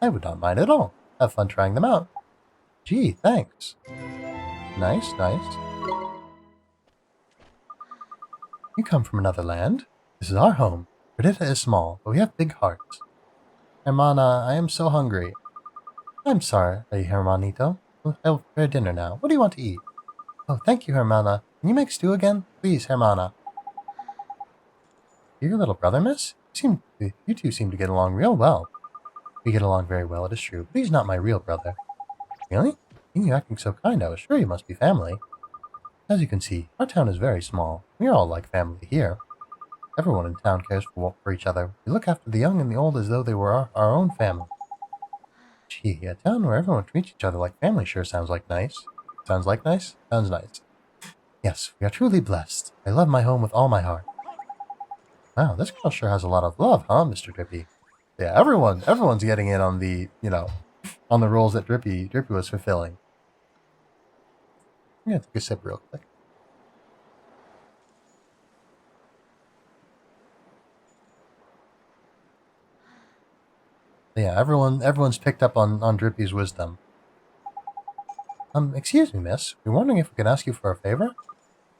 Speaker 1: I would not mind at all. Have fun trying them out. Gee, thanks. Nice, nice. You come from another land? This is our home. Perdita is small, but we have big hearts. Hermana, I am so hungry. I'm sorry, Hermanito. I'll prepare dinner now. What do you want to eat? Oh, thank you, Hermana. Can you make stew again? Please, Hermana. You're your little brother, miss? You two seem to get along real well. We get along very well, it is true, but he's not my real brother. Really? You acting so kind, I was sure you must be family. As you can see, our town is very small. We are all like family here. Everyone in town cares for each other. We look after the young and the old as though they were our own family. Gee, a town where everyone treats each other like family sure sounds like nice. Sounds like nice? Sounds nice. Yes, we are truly blessed. I love my home with all my heart. Wow, this girl sure has a lot of love, huh, Mr. Drippy? Yeah, everyone's getting in on the, on the roles that Drippy was fulfilling. I'm gonna take a sip real quick. Yeah, everyone's picked up on Drippy's wisdom. Excuse me, miss. We're wondering if we could ask you for a favor?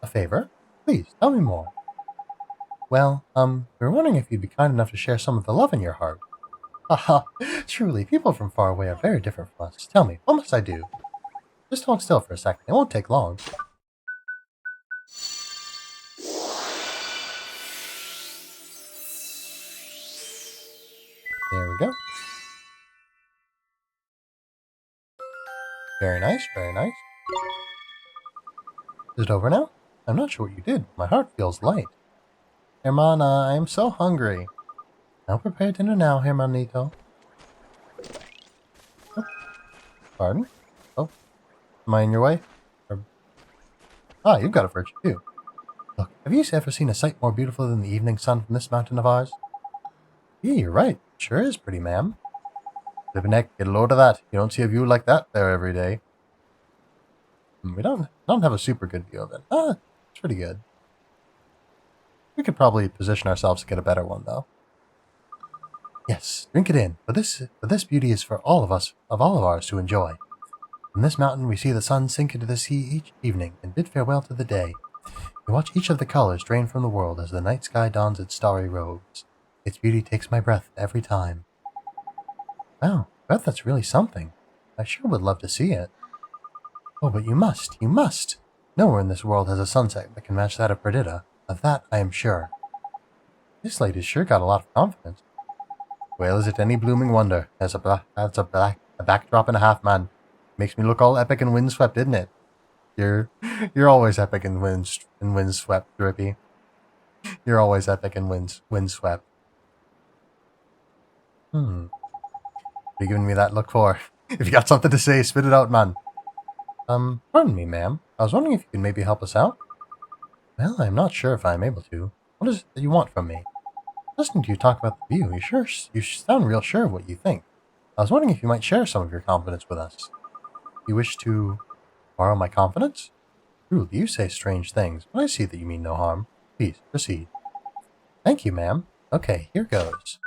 Speaker 1: A favor? Please, tell me more. Well, we were wondering if you'd be kind enough to share some of the love in your heart. Haha, truly, people from far away are very different from us. Tell me, what must I do? Just hold still for a second. It won't take long. There we go. Very nice, very nice. Is it over now? I'm not sure what you did. My heart feels light. Hermana, I am so hungry. I'll prepare dinner now, Hermanito. Oh, pardon? Oh, am I in your way? Ah, you've got a virtue too. Look, have you ever seen a sight more beautiful than the evening sun from this mountain of ours? Yeah, you're right. It sure is pretty, ma'am. Libinek, get a load of that. You don't see a view like that there every day. We don't have a super good view of it. It's pretty good. We could probably position ourselves to get a better one, though. Yes, drink it in. But this beauty is for all of ours to enjoy. From this mountain we see the sun sink into the sea each evening and bid farewell to the day. We watch each of the colors drain from the world as the night sky dons its starry robes. Its beauty takes my breath every time. Wow, I bet that's really something. I sure would love to see it. Oh, but you must! Nowhere in this world has a sunset that can match that of Perdita. Of that I am sure. This lady's sure got a lot of confidence. Well, is it any blooming wonder? That's a backdrop and a half, man. Makes me look all epic and windswept, isn't it? You're always epic and windswept, Drippy. You're always epic and windswept. What are you giving me that look for? If you got something to say, spit it out, man. Pardon me, ma'am. I was wondering if you could maybe help us out? Well, I'm not sure if I'm able to. What is it that you want from me? Listening to you talk about the view, you sound real sure of what you think. I was wondering if you might share some of your confidence with us. You wish to borrow my confidence? Truly, you say strange things, but I see that you mean no harm. Please, proceed. Thank you, ma'am. Okay, here goes.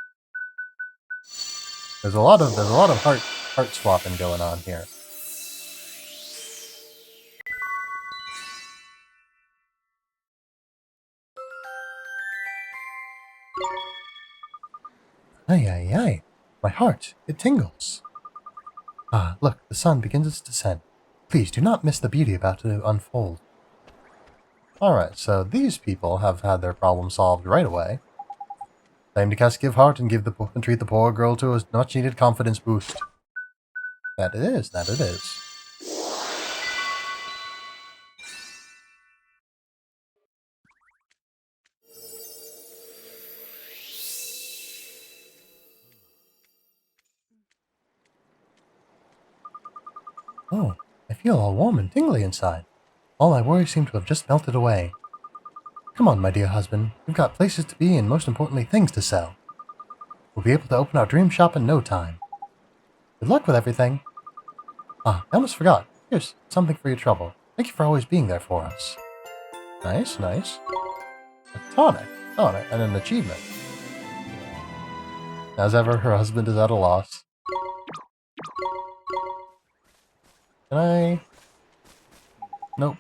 Speaker 1: There's a lot of heart swapping going on here. Ay, ay, ay. My heart, it tingles. Ah, look, the sun begins its descent. Please do not miss the beauty about to unfold. Alright, so these people have had their problem solved right away. Time to cast Give Heart and treat the poor girl to a much needed confidence boost. That it is, that it is. Oh, I feel all warm and tingly inside. All my worries seem to have just melted away. Come on, my dear husband. We've got places to be and, most importantly, things to sell. We'll be able to open our dream shop in no time. Good luck with everything. Ah, I almost forgot. Here's something for your trouble. Thank you for always being there for us. Nice, nice. A tonic. Oh, and an achievement. As ever, her husband is at a loss. Can I... Nope.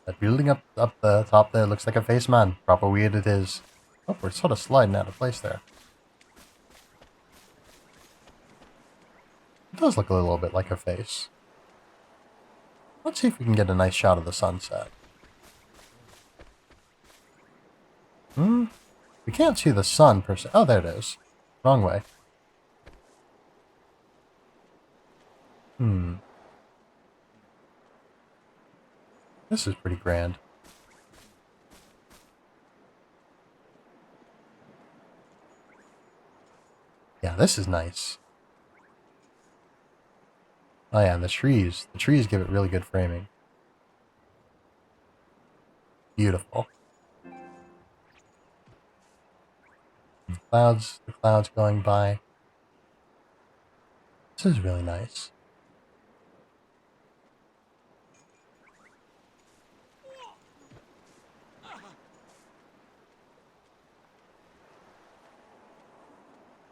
Speaker 1: That building up the top there looks like a face, man. Proper weird it is. Oh, we're sort of sliding out of place there. It does look a little bit like a face. Let's see if we can get a nice shot of the sunset. We can't see the sun per se. Oh, there it is. Wrong way. This is pretty grand. Yeah, this is nice. Oh yeah, and the trees. The trees give it really good framing. Beautiful. The clouds going by. This is really nice.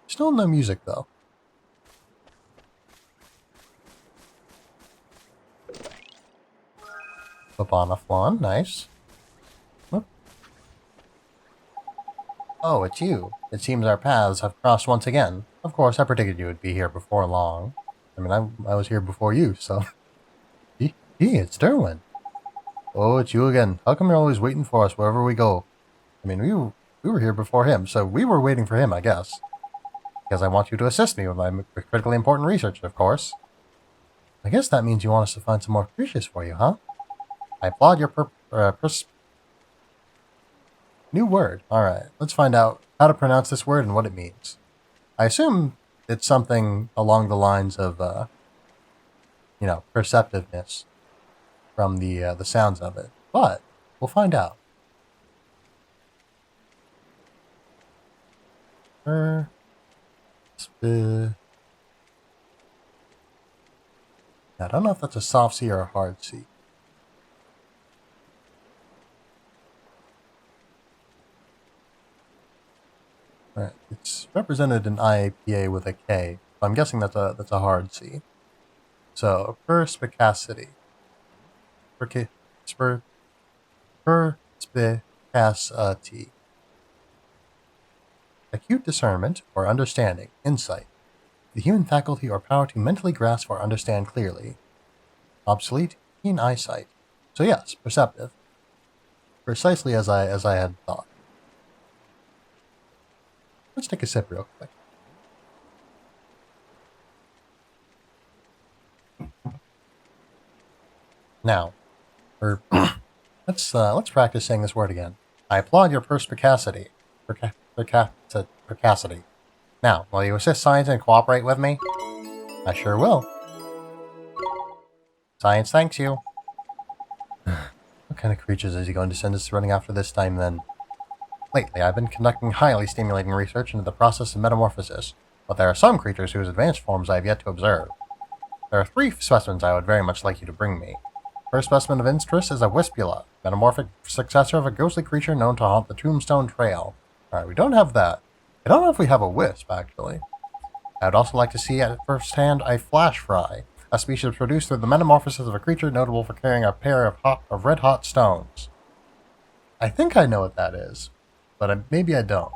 Speaker 1: Still no music though. Babana flan, nice. Whoop. Oh, it's you. It seems our paths have crossed once again. Of course, I predicted you would be here before long. I mean, I was here before you, so... Gee, it's Derwin. Oh, it's you again. How come you're always waiting for us wherever we go? I mean, we were here before him, so we were waiting for him, I guess. Because I want you to assist me with my critically important research, of course. I guess that means you want us to find some more creatures for you, huh? I applaud your new word. Alright, let's find out how to pronounce this word and what it means. I assume it's something along the lines of, you know, perceptiveness from the sounds of it. But we'll find out. I don't know if that's a soft C or a hard C. Right, it's represented in IAPA with a K. So I'm guessing that's a hard C. So perspicacity. Perspicacity. Acute discernment or understanding, insight. The human faculty or power to mentally grasp or understand clearly. Obsolete, keen eyesight. So yes, perceptive. Precisely as I had thought. Let's take a sip real quick. Now, let's practice saying this word again. I applaud your perspicacity. Perspicacity. Now, will you assist science and cooperate with me? I sure will. Science thanks you. What kind of creatures is he going to send us running after this time, then? Lately, I've been conducting highly stimulating research into the process of metamorphosis, but there are some creatures whose advanced forms I have yet to observe. There are 3 specimens I would very much like you to bring me. First specimen of interest is a Wispula, metamorphic successor of a ghostly creature known to haunt the Tombstone Trail. Alright, we don't have that. I don't know if we have a wisp, actually. I would also like to see at first hand a flash fry, a species produced through the metamorphosis of a creature notable for carrying a pair of red-hot stones. I think I know what that is, but maybe I don't.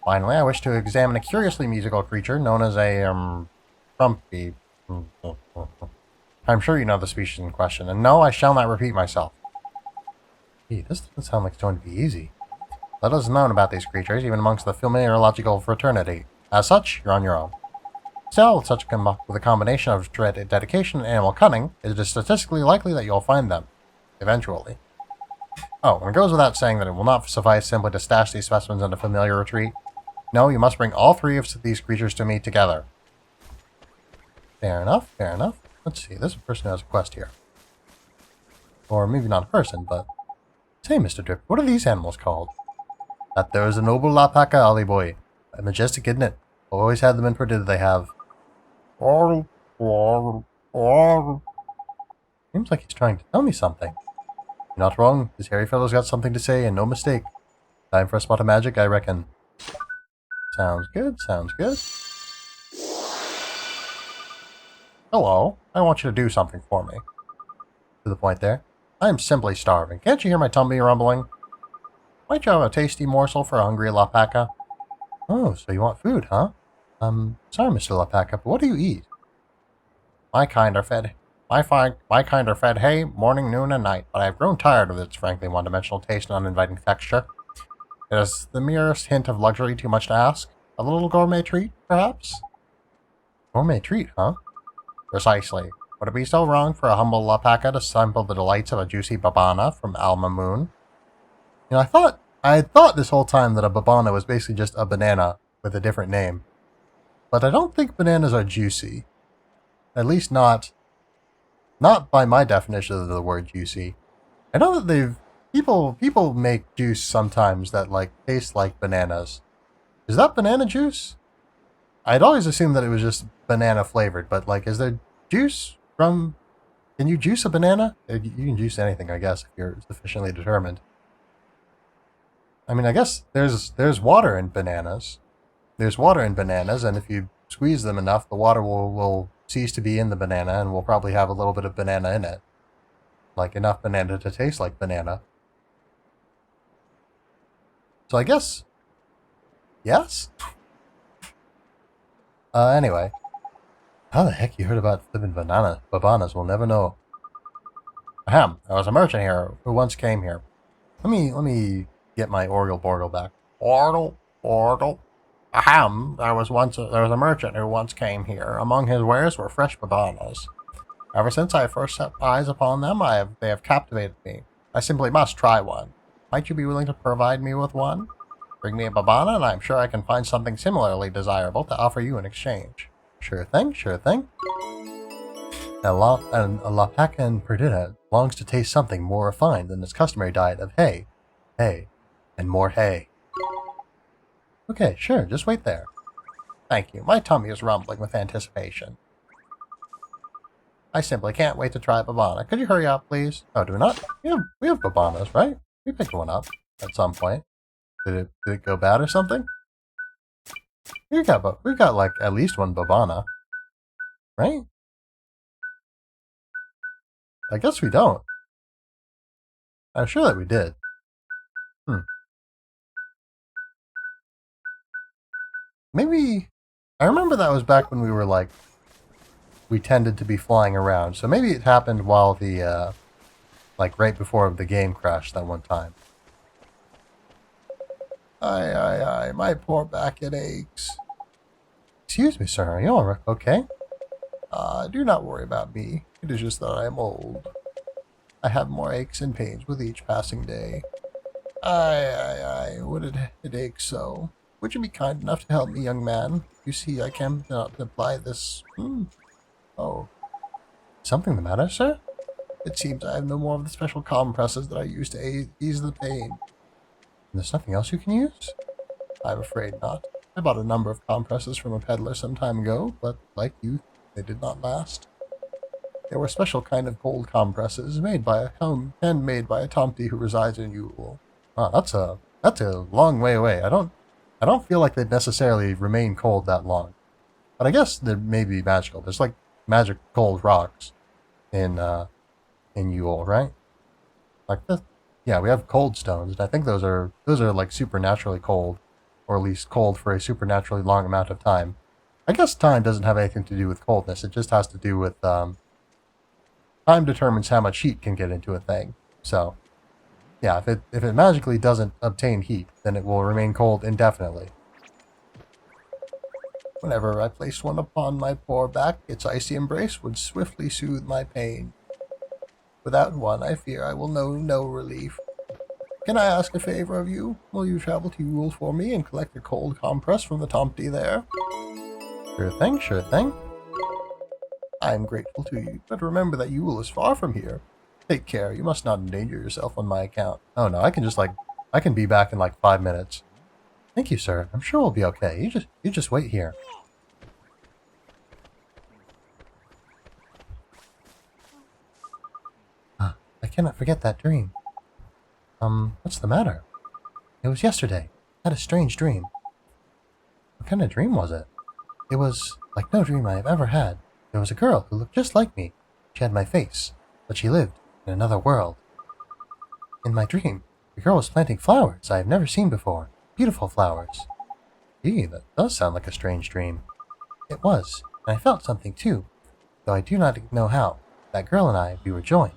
Speaker 1: Finally, I wish to examine a curiously musical creature known as a, frumpy. I'm sure you know the species in question, and no, I shall not repeat myself. Gee, this doesn't sound like it's going to be easy. Let us know about these creatures, even amongst the familiarological fraternity. As such, you're on your own. Still, with a combination of dedication and animal cunning, it is statistically likely that you'll find them. Eventually. Oh, and it goes without saying that it will not suffice simply to stash these specimens in a familiar retreat. No, you must bring all 3 of these creatures to me together. Fair enough, fair enough. Let's see, there's a person who has a quest here. Or maybe not a person, but... Say, Mr. Drip, what are these animals called? That there is a noble alpaca, Ollie boy. A majestic, isn't it? Always had them in Purdue, they have. Seems like he's trying to tell me something. You're not wrong. This hairy fellow's got something to say, and no mistake. Time for a spot of magic, I reckon. Sounds good, sounds good. Hello. I want you to do something for me. To the point there. I am simply starving. Can't you hear my tummy rumbling? Might you have a tasty morsel for a hungry alpaca? Oh, so you want food, huh? Sorry, Mr. Alpaca, but what do you eat? My kind are fed hay, morning, noon, and night, but I have grown tired of its frankly one-dimensional taste and uninviting texture. It is the merest hint of luxury too much to ask. A little gourmet treat, perhaps? Gourmet treat, huh? Precisely. Would it be so wrong for a humble alpaca to sample the delights of a juicy babana from Alma Moon? You know, I had thought this whole time that a babana was basically just a banana with a different name. But I don't think bananas are juicy. At least not by my definition of the word juicy. I know that people make juice sometimes that like taste like bananas. Is that banana juice? I'd always assumed that it was just banana flavored, but like, is there juice from... Can you juice a banana? You can juice anything, I guess, if you're sufficiently determined. I mean, I guess there's water in bananas. There's water in bananas, and if you squeeze them enough, the water will cease to be in the banana, and we'll probably have a little bit of banana in it. like enough banana to taste like banana. So I guess, yes? Anyway. How the heck you heard about flipping babanas? We'll never know. Ahem, there was a merchant here who once came here. Let me get my Orgle Borgle back. Orgle. Ahem, there was a merchant who once came here. Among his wares were fresh babanas. Ever since I first set eyes upon them, they have captivated me. I simply must try one. Might you be willing to provide me with one? Bring me a babana, and I'm sure I can find something similarly desirable to offer you in exchange. Sure thing, sure thing. A Lapacan Perdita longs to taste something more refined than its customary diet of hay, and more hay. Okay, sure, just wait there. Thank you, my tummy is rumbling with anticipation. I simply can't wait to try babana. Could you hurry up, please? Oh, do we not? We have babanas, right? We picked one up at some point. Did it go bad or something? We've got like at least one babana, right? I guess we don't. I'm sure that we did. Maybe I remember that was back when we were like we tended to be flying around. So maybe it happened while the like right before the game crashed that one time. Aye, my poor back, it aches. Excuse me, sir, are you all okay? Do not worry about me. It is just that I am old. I have more aches and pains with each passing day. Aye, would it ache so? Would you be kind enough to help me, young man? You see, I cannot apply this. Oh. Something the matter, sir? It seems I have no more of the special compresses that I used to ease the pain. There's nothing else you can use? I'm afraid not. I bought a number of compresses from a peddler some time ago, but like you, they did not last. They were a special kind of cold compresses handmade by a tomty who resides in Yule. Wow, that's a long way away. I don't feel like they'd necessarily remain cold that long. But I guess they may be magical. There's like magic cold rocks in Yule, right? Like this. Yeah, we have cold stones, and I think those are like supernaturally cold, or at least cold for a supernaturally long amount of time. I guess time doesn't have anything to do with coldness. It just has to do with time determines how much heat can get into a thing. So, yeah, if it magically doesn't obtain heat, then it will remain cold indefinitely. Whenever I placed one upon my poor back, its icy embrace would swiftly soothe my pain. Without one, I fear I will know no relief. Can I ask a favor of you? Will you travel to Yule for me and collect a cold compress from the tomty there? Sure thing, sure thing. I am grateful to you, but remember that Yule is far from here. Take care, you must not endanger yourself on my account. Oh no, I can be back in like 5 minutes. Thank you, sir. I'm sure we'll be okay. You just wait here. I cannot forget that dream. What's the matter? It was yesterday. I had a strange dream. What kind of dream was it? It was like no dream I have ever had. There was a girl who looked just like me. She had my face, but she lived in another world. In my dream, the girl was planting flowers I have never seen before. Beautiful flowers. Gee, that does sound like a strange dream. It was, and I felt something too, though I do not know how. That girl and I, we were joined.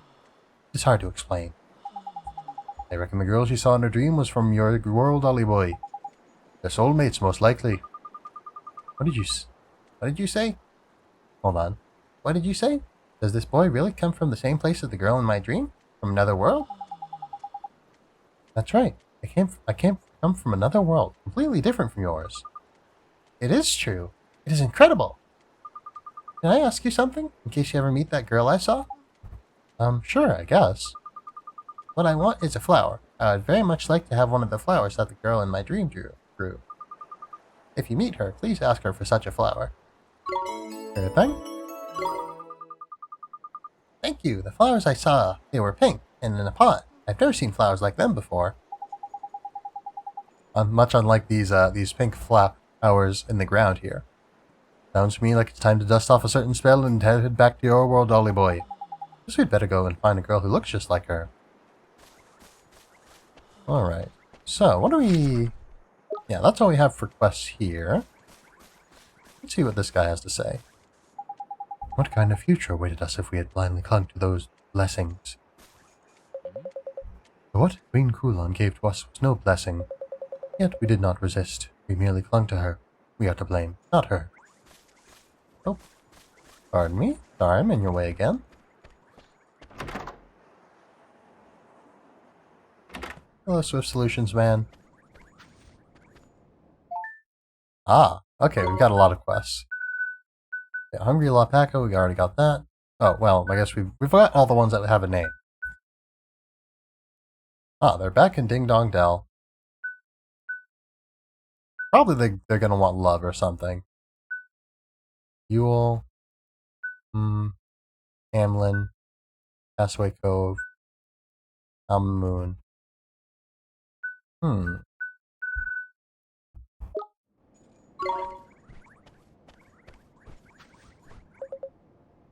Speaker 1: It's hard to explain. I reckon the girl she saw in her dream was from your world, Ollie boy. They're soulmates, most likely. What did you say? Hold on. What did you say? Does this boy really come from the same place as the girl in my dream? From another world? That's right. I come from another world, completely different from yours. It is true. It is incredible. Can I ask you something, in case you ever meet that girl I saw? Sure, I guess. What I want is a flower. I would very much like to have one of the flowers that the girl in my dream grew. If you meet her, please ask her for such a flower. Sure thing. Thank you. The flowers I saw, they were pink and in a pot. I've never seen flowers like them before. Much unlike these pink flowers in the ground here. Sounds to me like it's time to dust off a certain spell and head back to your world, Ollie boy. Guess we'd better go and find a girl who looks just like her. Alright. So, what do we... Yeah, that's all we have for quests here. Let's see what this guy has to say. What kind of future awaited us if we had blindly clung to those blessings? What Queen Khul gave to us was no blessing. Yet we did not resist. We merely clung to her. We are to blame, not her. Oh. Pardon me. Sorry, I'm in your way again. Hello, Swift Solutions man. Ah, okay, we've got a lot of quests. Yeah, Hungry Alpaca, we already got that. Oh, well, I guess we've got all the ones that have a name. Ah, they're back in Ding Dong Dell. Probably they're gonna want love or something. Yule. Hamlin. Castaway Cove. Almond Moon.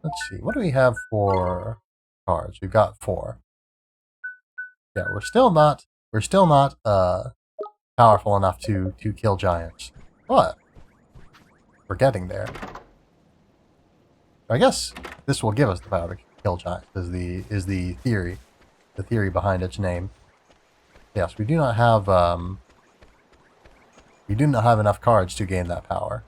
Speaker 1: Let's see, what do we have for cards? We've got 4. Yeah, we're still not powerful enough to kill giants. But we're getting there. I guess this will give us the power to kill giants, is the theory. The theory behind its name. Yes, we do not have enough cards to gain that power.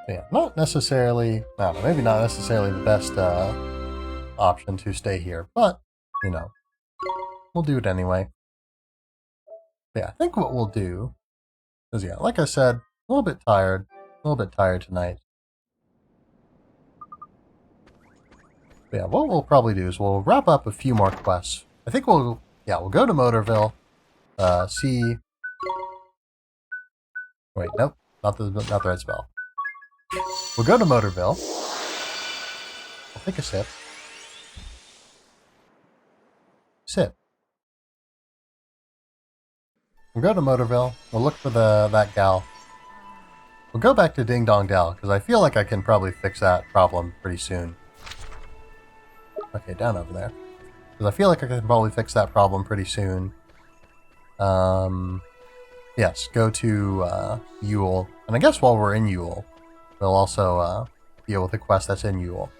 Speaker 1: Yeah, not necessarily, I don't know, maybe not necessarily the best option to stay here, but, you know, we'll do it anyway. Yeah, I think what we'll do is, yeah, like I said, a little bit tired tonight. But yeah, what we'll probably do is we'll wrap up a few more quests. I think we'll go to Motorville, see... Wait, nope, not the right spell. We'll go to Motorville. I'll take a sip. Sip. We'll go to Motorville. We'll look for that gal. We'll go back to Ding Dong Dell, because I feel like I can probably fix that problem pretty soon. Okay, down over there. Because I feel like I can probably fix that problem pretty soon. Yes, go to Yule. And I guess while we're in Yule, we'll also deal with the quest that's in Yule.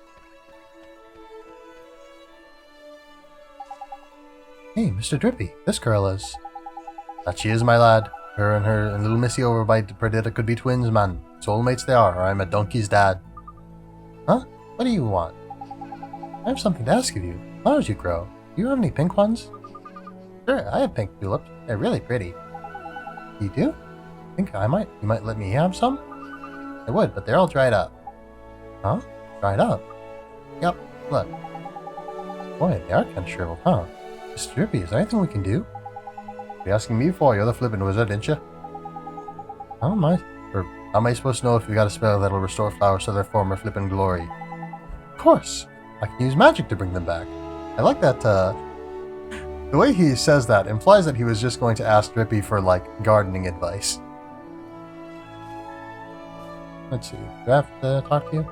Speaker 1: Hey, Mr. Drippy, this girl is... That she is, my lad. Her and little Missy over by Perdita could be twins, man. Soulmates they are, or I'm a donkey's dad. Huh? What do you want? I have something to ask of you. Flowers you grow. Do you have any pink ones? Sure, I have pink tulips. They're really pretty. You do? I think you might let me have some? I would, but they're all dried up. Huh? Dried up? Yep, look. Boy, they are kind of shriveled, huh? Mr. Drippy, is there anything we can do? You're asking me for? You're the flippin' wizard, ain't you? How am I supposed to know if you got a spell that'll restore flowers to their former flippin' glory? Of course! I can use magic to bring them back. I like that, the way he says that implies that he was just going to ask Drippy for, like, gardening advice. Let's see. Do I have to talk to you?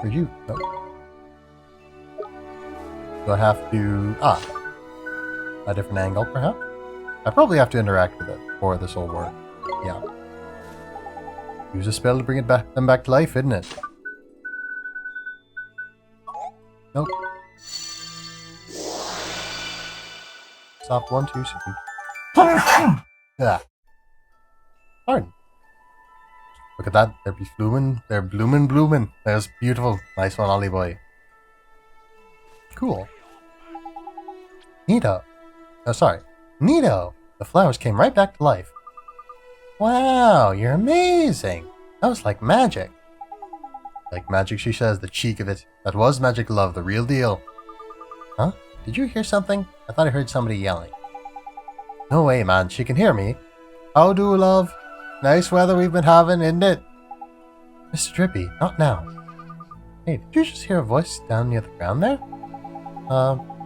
Speaker 1: Where'd you... Oh. Do I have to... a different angle, perhaps? I probably have to interact with it for this will work. Yeah. Use a spell to bring them back to life, isn't it? Nope. Stop 1, 2, 3. Yeah. Pardon. Look at that. They're blooming. They're blooming. There's beautiful. Nice one, Ollie boy. Cool. Neato. Oh, sorry. Neato! The flowers came right back to life. Wow, you're amazing. That was like magic. Like magic, she says, the cheek of it. That was magic, love, the real deal. Huh? Did you hear something? I thought I heard somebody yelling. No way, man. She can hear me. How do, love? Nice weather we've been having, isn't it? Mr. Drippy, not now. Hey, did you just hear a voice down near the ground there?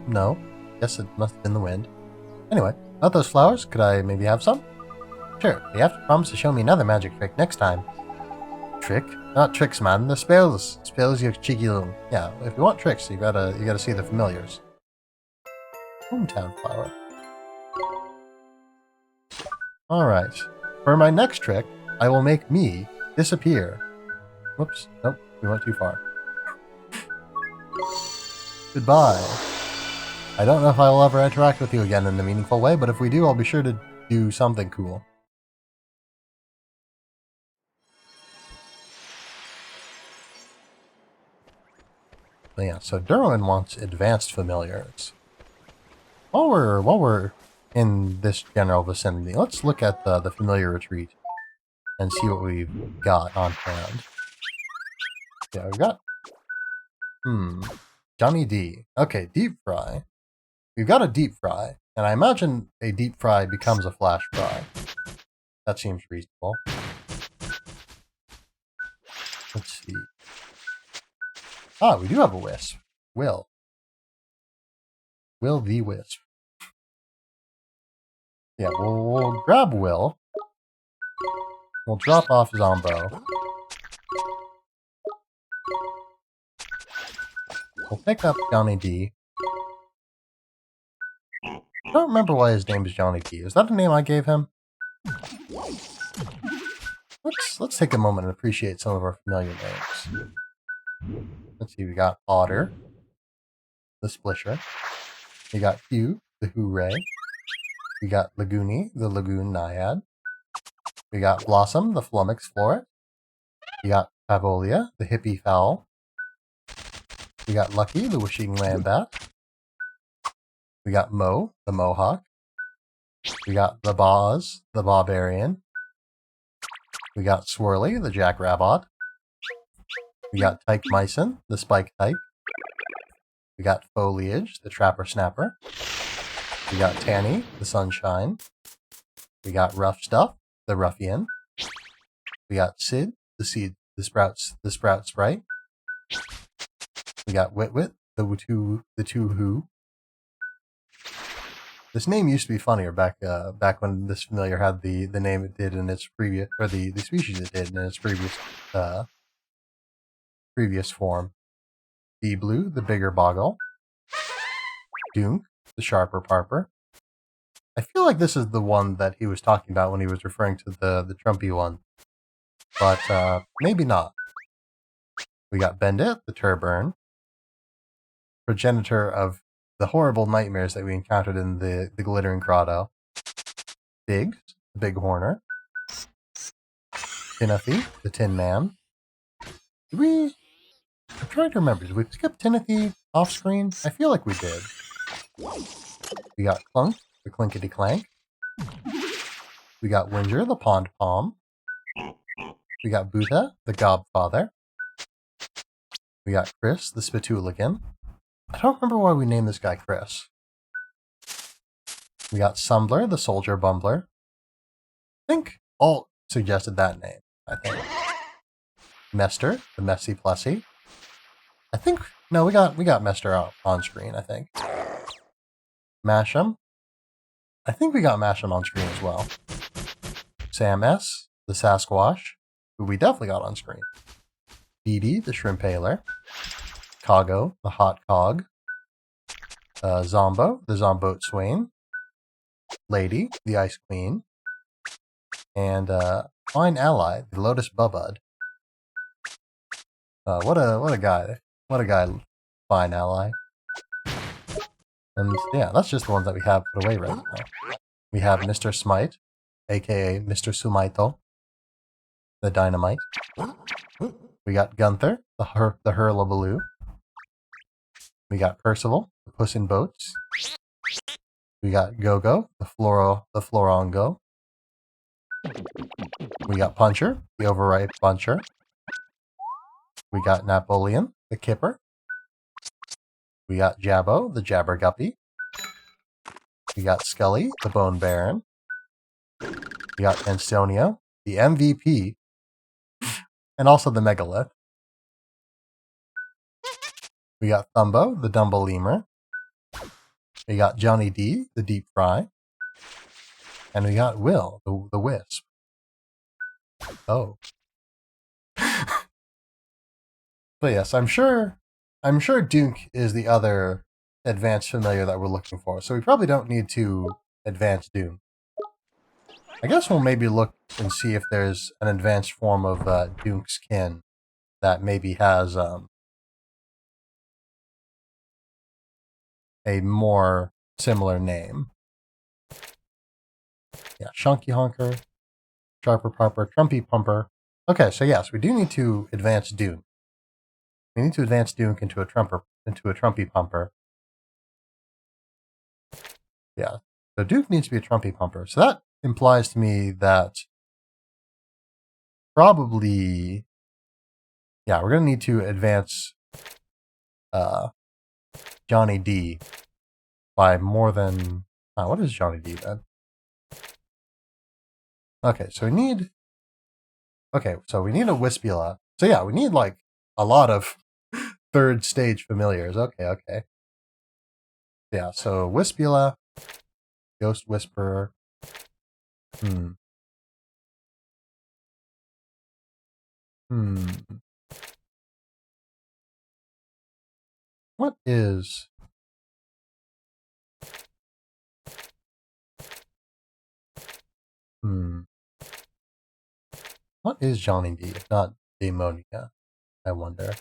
Speaker 1: No. Guess it must have been the wind. Anyway, about those flowers, could I maybe have some? Sure, but you have to promise to show me another magic trick next time. Trick? Not tricks, man. The spells. Spells, you cheeky little... Yeah, if you want tricks, you gotta see the familiars. Hometown flower. Alright. For my next trick, I will make me disappear. Whoops. Nope. We went too far. Goodbye. I don't know if I will ever interact with you again in a meaningful way, but if we do, I'll be sure to do something cool. But yeah, so Derwin wants advanced familiars. While we're in this general vicinity, let's look at the familiar retreat and see what we've got on hand. Yeah, we've got Johnny D. Okay, deep fry. We've got a deep fry, and I imagine a deep fry becomes a flash fry. That seems reasonable. Let's see. Ah, we do have a wisp. Will the wisp. Yeah, we'll grab Will. We'll drop off Zombo. We'll pick up Johnny D. I don't remember why his name is Johnny D. Is that the name I gave him? Let's take a moment and appreciate some of our familiar names. Let's see, we got Otter, the Splisher. We got Hugh, the Hooray. We got Lagoony, the Lagoon Naiad. We got Blossom, the Flummox Floret. We got Pavolia, the Hippie Fowl. We got Lucky, the Wishing Wombat. We got Mo, the Mohawk. We got the Boz, the Barbarian. We got Swirly, the Jackrabbit. We got Tyke Myson, the Spike Tyke. We got Foliage, the Trapper Snapper. We got Tanny, the Sunshine. We got Rough Stuff, the Ruffian. We got Sid, the Sprout Sprite. We got Wit, the Two Who. This name used to be funnier back when this familiar had the name it did in its previous, or the species it did in its previous form. D-Blue, the Bigger Boggle. Dunk, the Sharper Parper. I feel like this is the one that he was talking about when he was referring to the Trumpy one. But maybe not. We got Bendit, the Turburn. Progenitor of the horrible nightmares that we encountered in the Glittering Grotto. Biggs, the Big Horner. Tinathy, the Tin Man. I'm trying to remember, did we skip Tinathy off screen? I feel like we did. We got Clunk, the Clinkety Clank. We got Whinger, the Pond Palm. We got Buddha, the Gobfather. We got Chris, the Spitooligan. I don't remember why we named this guy Chris. We got Sumbler, the Soldier Bumbler. I think Alt suggested that name, I think. Mester, the Messy Plessy. I think... No, we got Mester out on screen, I think. Masham. I think we got Masham on screen as well. Sam S., the Sasquatch, who we definitely got on screen. Dee Dee, the Shrimpaler. Coggo, the Hot Cog. Zombo, the Zomboat Swain. Lady, the Ice Queen. And Fine Ally, the Lotus Bubud. What a guy. What a guy, Fine Ally. And yeah, that's just the ones that we have put away right now. We have Mr. Smite, aka Mr. Sumaito, the Dynamite. We got Gunther, the Hurlabaloo. We got Percival, the Puss in Boats. We got Gogo, the Florongo. We got Puncher, the Overripe Puncher. We got Napoleon, the Kipper. We got Jabbo, the Jabberguppy. We got Scully, the Bone Baron. We got Anstonio, the MVP. And also the Megalith. We got Thumbo, the Dumbo Lemur. We got Johnny D, the Deep Fry. And we got Will, the Wisp. Oh. So yes, I'm sure Duke is the other advanced familiar that we're looking for. So we probably don't need to advance Duke. I guess we'll maybe look and see if there's an advanced form of Duke's kin that maybe has a more similar name. Yeah, Shunky Honker, Sharper Parper, Trumpy Pumper. Okay, so yes, we do need to advance Duke. We need to advance Duke into a Trumpy Pumper. Yeah, so Duke needs to be a Trumpy Pumper. So that implies to me that probably, yeah, we're going to need to advance Johnny D by more than... what is Johnny D then? Okay, so we need... Okay, so we need a Wispula. So yeah, we need like a lot of third stage familiars. Okay. Yeah, so Wispula, Ghost Whisperer. What is... What is Johnny D, if not Demonia, I wonder?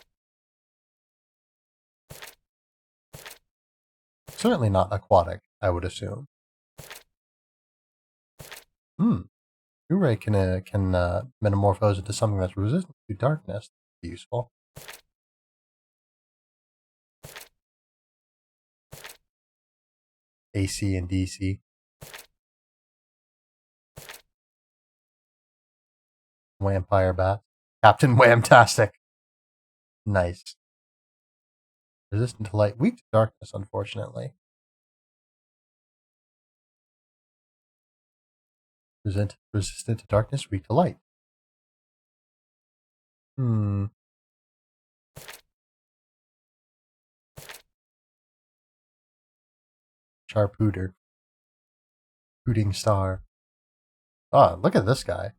Speaker 1: Certainly not aquatic, I would assume. Ure can metamorphose into something that's resistant to darkness. Useful. AC and DC. Vampire Bat. Captain Whamtastic. Nice. Resistant to light, weak to darkness, unfortunately. Resistant to darkness, weak to light. Sharpooter. Hooting Star. Ah, look at this guy.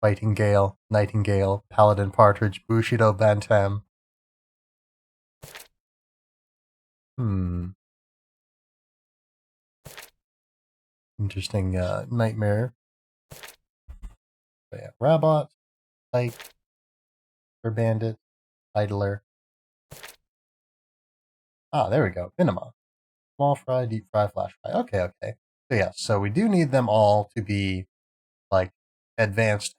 Speaker 1: Fighting Gale, Nightingale, Paladin Partridge, Bushido Bantam. Interesting nightmare. So yeah, Rabot, Pike, for Bandit, Idler. Ah, there we go. Vinema. Small fry, deep fry, flash fry. Okay. So yeah, so we do need them all to be like advanced,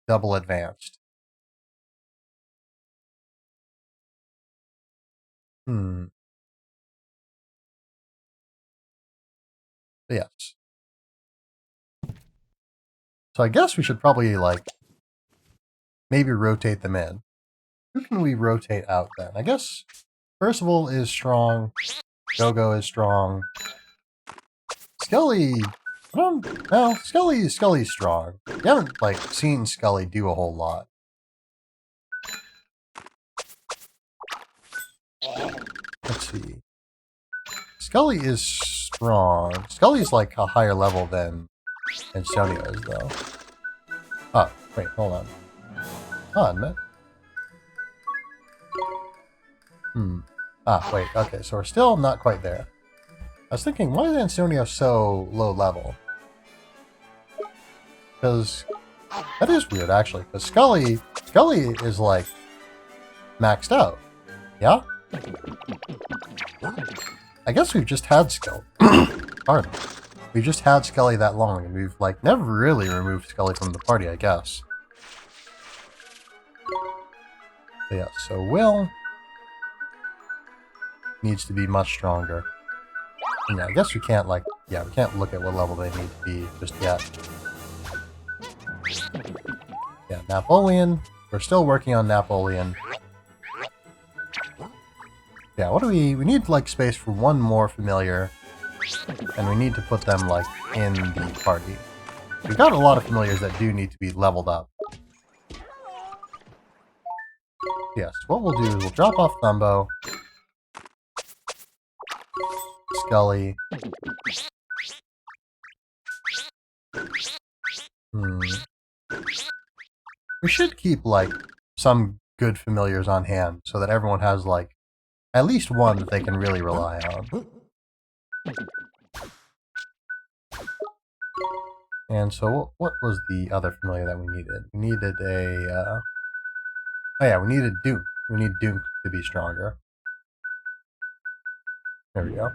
Speaker 1: double advanced. Yes. So I guess we should probably like maybe rotate them in. Who can we rotate out then? I guess Percival is strong. Gogo is strong. Scully, I don't know. Scully's strong. We haven't like seen Scully do a whole lot. Let's see. Scully is strong. Scully's like a higher level than Sonia is, though. Oh, wait, hold on. Man. Ah, wait, okay, so we're still not quite there. I was thinking, why is Antonio so low level? Because that is weird, actually. Because Scully is like maxed out. Yeah? I guess we've just had Scully. Pardon. We've just had Scully that long, and we've like never really removed Scully from the party, I guess. But yeah, so Will needs to be much stronger. And yeah, I guess we can't like, yeah, we can't look at what level they need to be just yet. Yeah, Napoleon. We're still working on Napoleon. Yeah, what do we need like space for one more familiar, and we need to put them like in the party. We've got a lot of familiars that do need to be leveled up. Yes, what we'll do is we'll drop off Thumbo, Scully. We should keep, like, some good familiars on hand so that everyone has, like, at least one that they can really rely on. And so what was the other familiar that we needed? We needed a, oh yeah, we needed Dunk. We need Dunk to be stronger. There we go.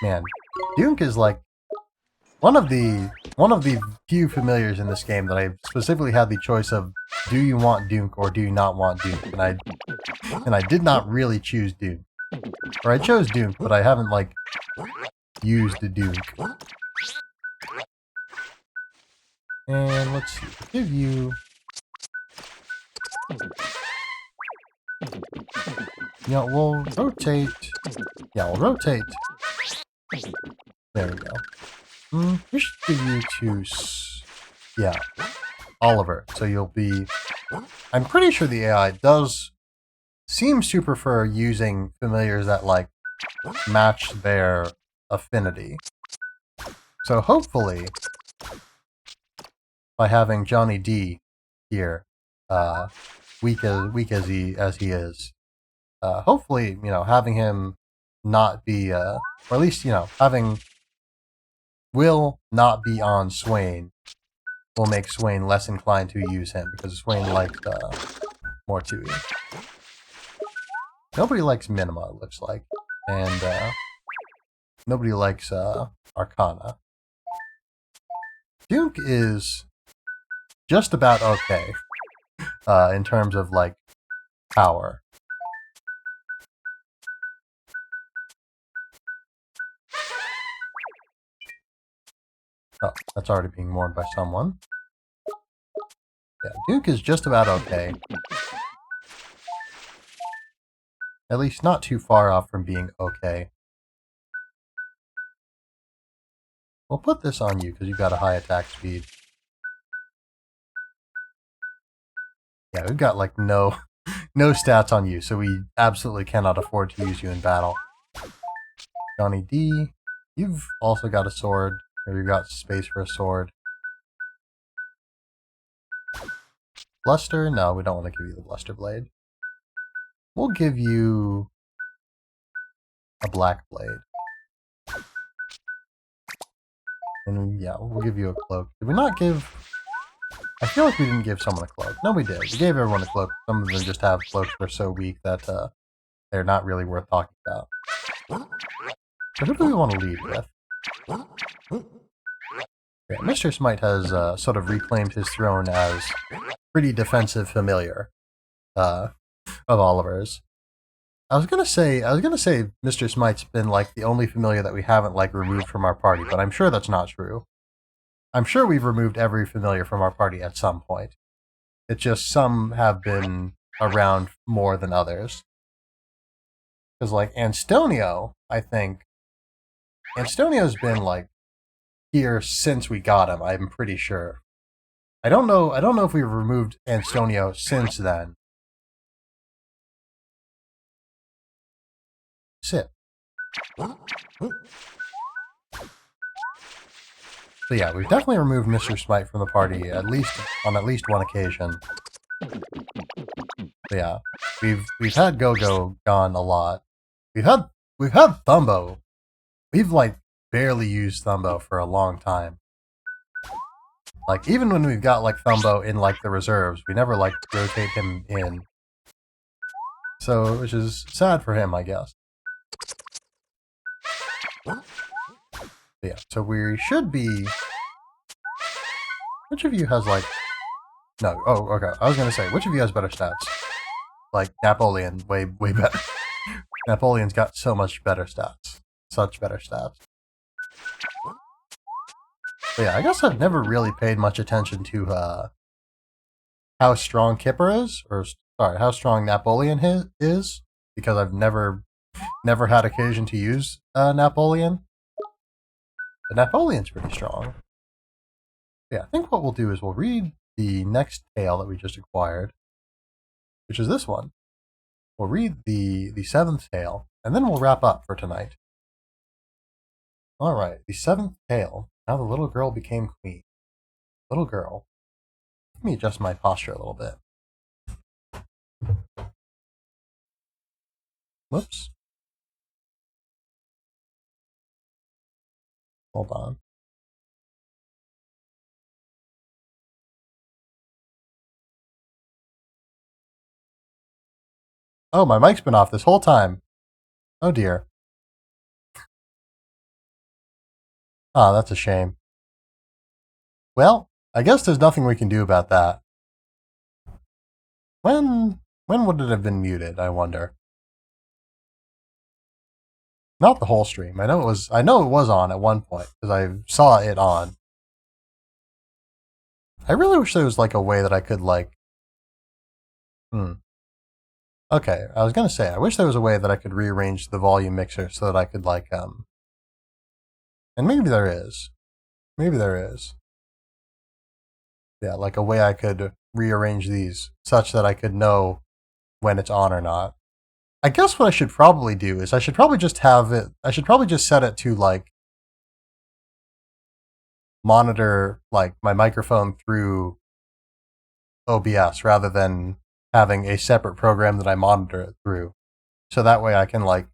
Speaker 1: Man, Dunk is like one of the few familiars in this game that I specifically had the choice of, do you want Dunk or do you not want Dunk? And I did not really choose Dunk. Or I chose Dunk, but I haven't, like, used the Dunk. And let's see, give you... Yeah, we'll rotate... Yeah, we'll rotate... There we go. We should give you to... Yeah, Oliver. So you'll be... I'm pretty sure the AI seems to prefer using familiars that, like, match their affinity. So hopefully, by having Johnny D here, weak as he is, hopefully, you know, having him not be, or at least, you know, having Will not be on Swain will make Swain less inclined to use him, because Swain likes more 2E. Nobody likes Minima, it looks like, and nobody likes Arcana. Dunk is just about okay in terms of, like, power. Oh, that's already being worn by someone. Yeah, Duke is just about okay. At least not too far off from being okay. We'll put this on you because you've got a high attack speed. Yeah, we've got, like, no stats on you, so we absolutely cannot afford to use you in battle. Johnny D, you've also got a sword. Or you've got space for a sword. Bluster? No, we don't want to give you the Bluster Blade. We'll give you a Black Blade. And yeah, we'll give you a cloak. Did we not give... I feel like we didn't give someone a cloak. No, we did. We gave everyone a cloak. Some of them just have cloaks that are so weak that they're not really worth talking about. So who do we want to lead with? Yeah, Mr. Smite has sort of reclaimed his throne as pretty defensive familiar of Oliver's. I was gonna say Mr. Smite's been, like, the only familiar that we haven't, like, removed from our party, but I'm sure that's not true. I'm sure we've removed every familiar from our party at some point. It's just some have been around more than others. Because, like, Anstonio, I think... Anstonio's been, like, here since we got him, I'm pretty sure. I don't know if we've removed Anstonio since then. Sit. So yeah, we've definitely removed Mr. Smite from the party on at least one occasion. So yeah, we've had Go-Go gone a lot. We've had Thumbo. We've, like, barely used Thumbo for a long time. Like, even when we've got, like, Thumbo in, like, the reserves, we never, like, rotate him in. So, which is sad for him, I guess. But yeah, so we should be... Which of you has, like... No, oh, okay. I was gonna say, which of you has better stats? Like, Napoleon, way better. Napoleon's got so much better stats. Such better stats. But yeah, I guess I've never really paid much attention to how strong Kipper is, or sorry, how strong Napoleon is, because I've never had occasion to use Napoleon. But Napoleon's pretty strong. Yeah, I think what we'll do is we'll read the next tale that we just acquired. which is this one. We'll read the seventh tale, and then we'll wrap up for tonight. Alright, the seventh tale, How the Little Girl Became Queen. Little girl. Let me adjust my posture a little bit. Whoops. Hold on. Oh, my mic's been off this whole time. Oh dear. Ah, that's a shame. Well, I guess there's nothing we can do about that. When would it have been muted, I wonder? Not the whole stream. I know it was on at one point, because I saw it on. I really wish there was like a way that I could like Okay, I was gonna say, I wish there was a way that I could rearrange the volume mixer so that I could like and maybe there is. Maybe there is. Yeah, like a way I could rearrange these such that I could know when it's on or not. I guess what I should probably do is I should probably just set it to like monitor like my microphone through OBS rather than having a separate program that I monitor it through. So that way I can like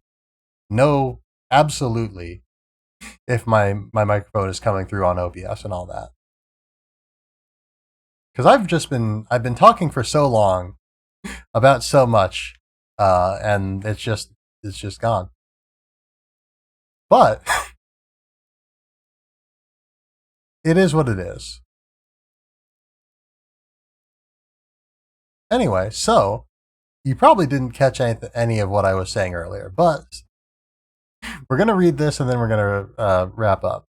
Speaker 1: know absolutely if my microphone is coming through on OBS and all that. Because I've been talking for so long about so much, and it's just gone. But it is what it is. Anyway, so you probably didn't catch any of what I was saying earlier, but we're gonna read this and then we're gonna wrap up.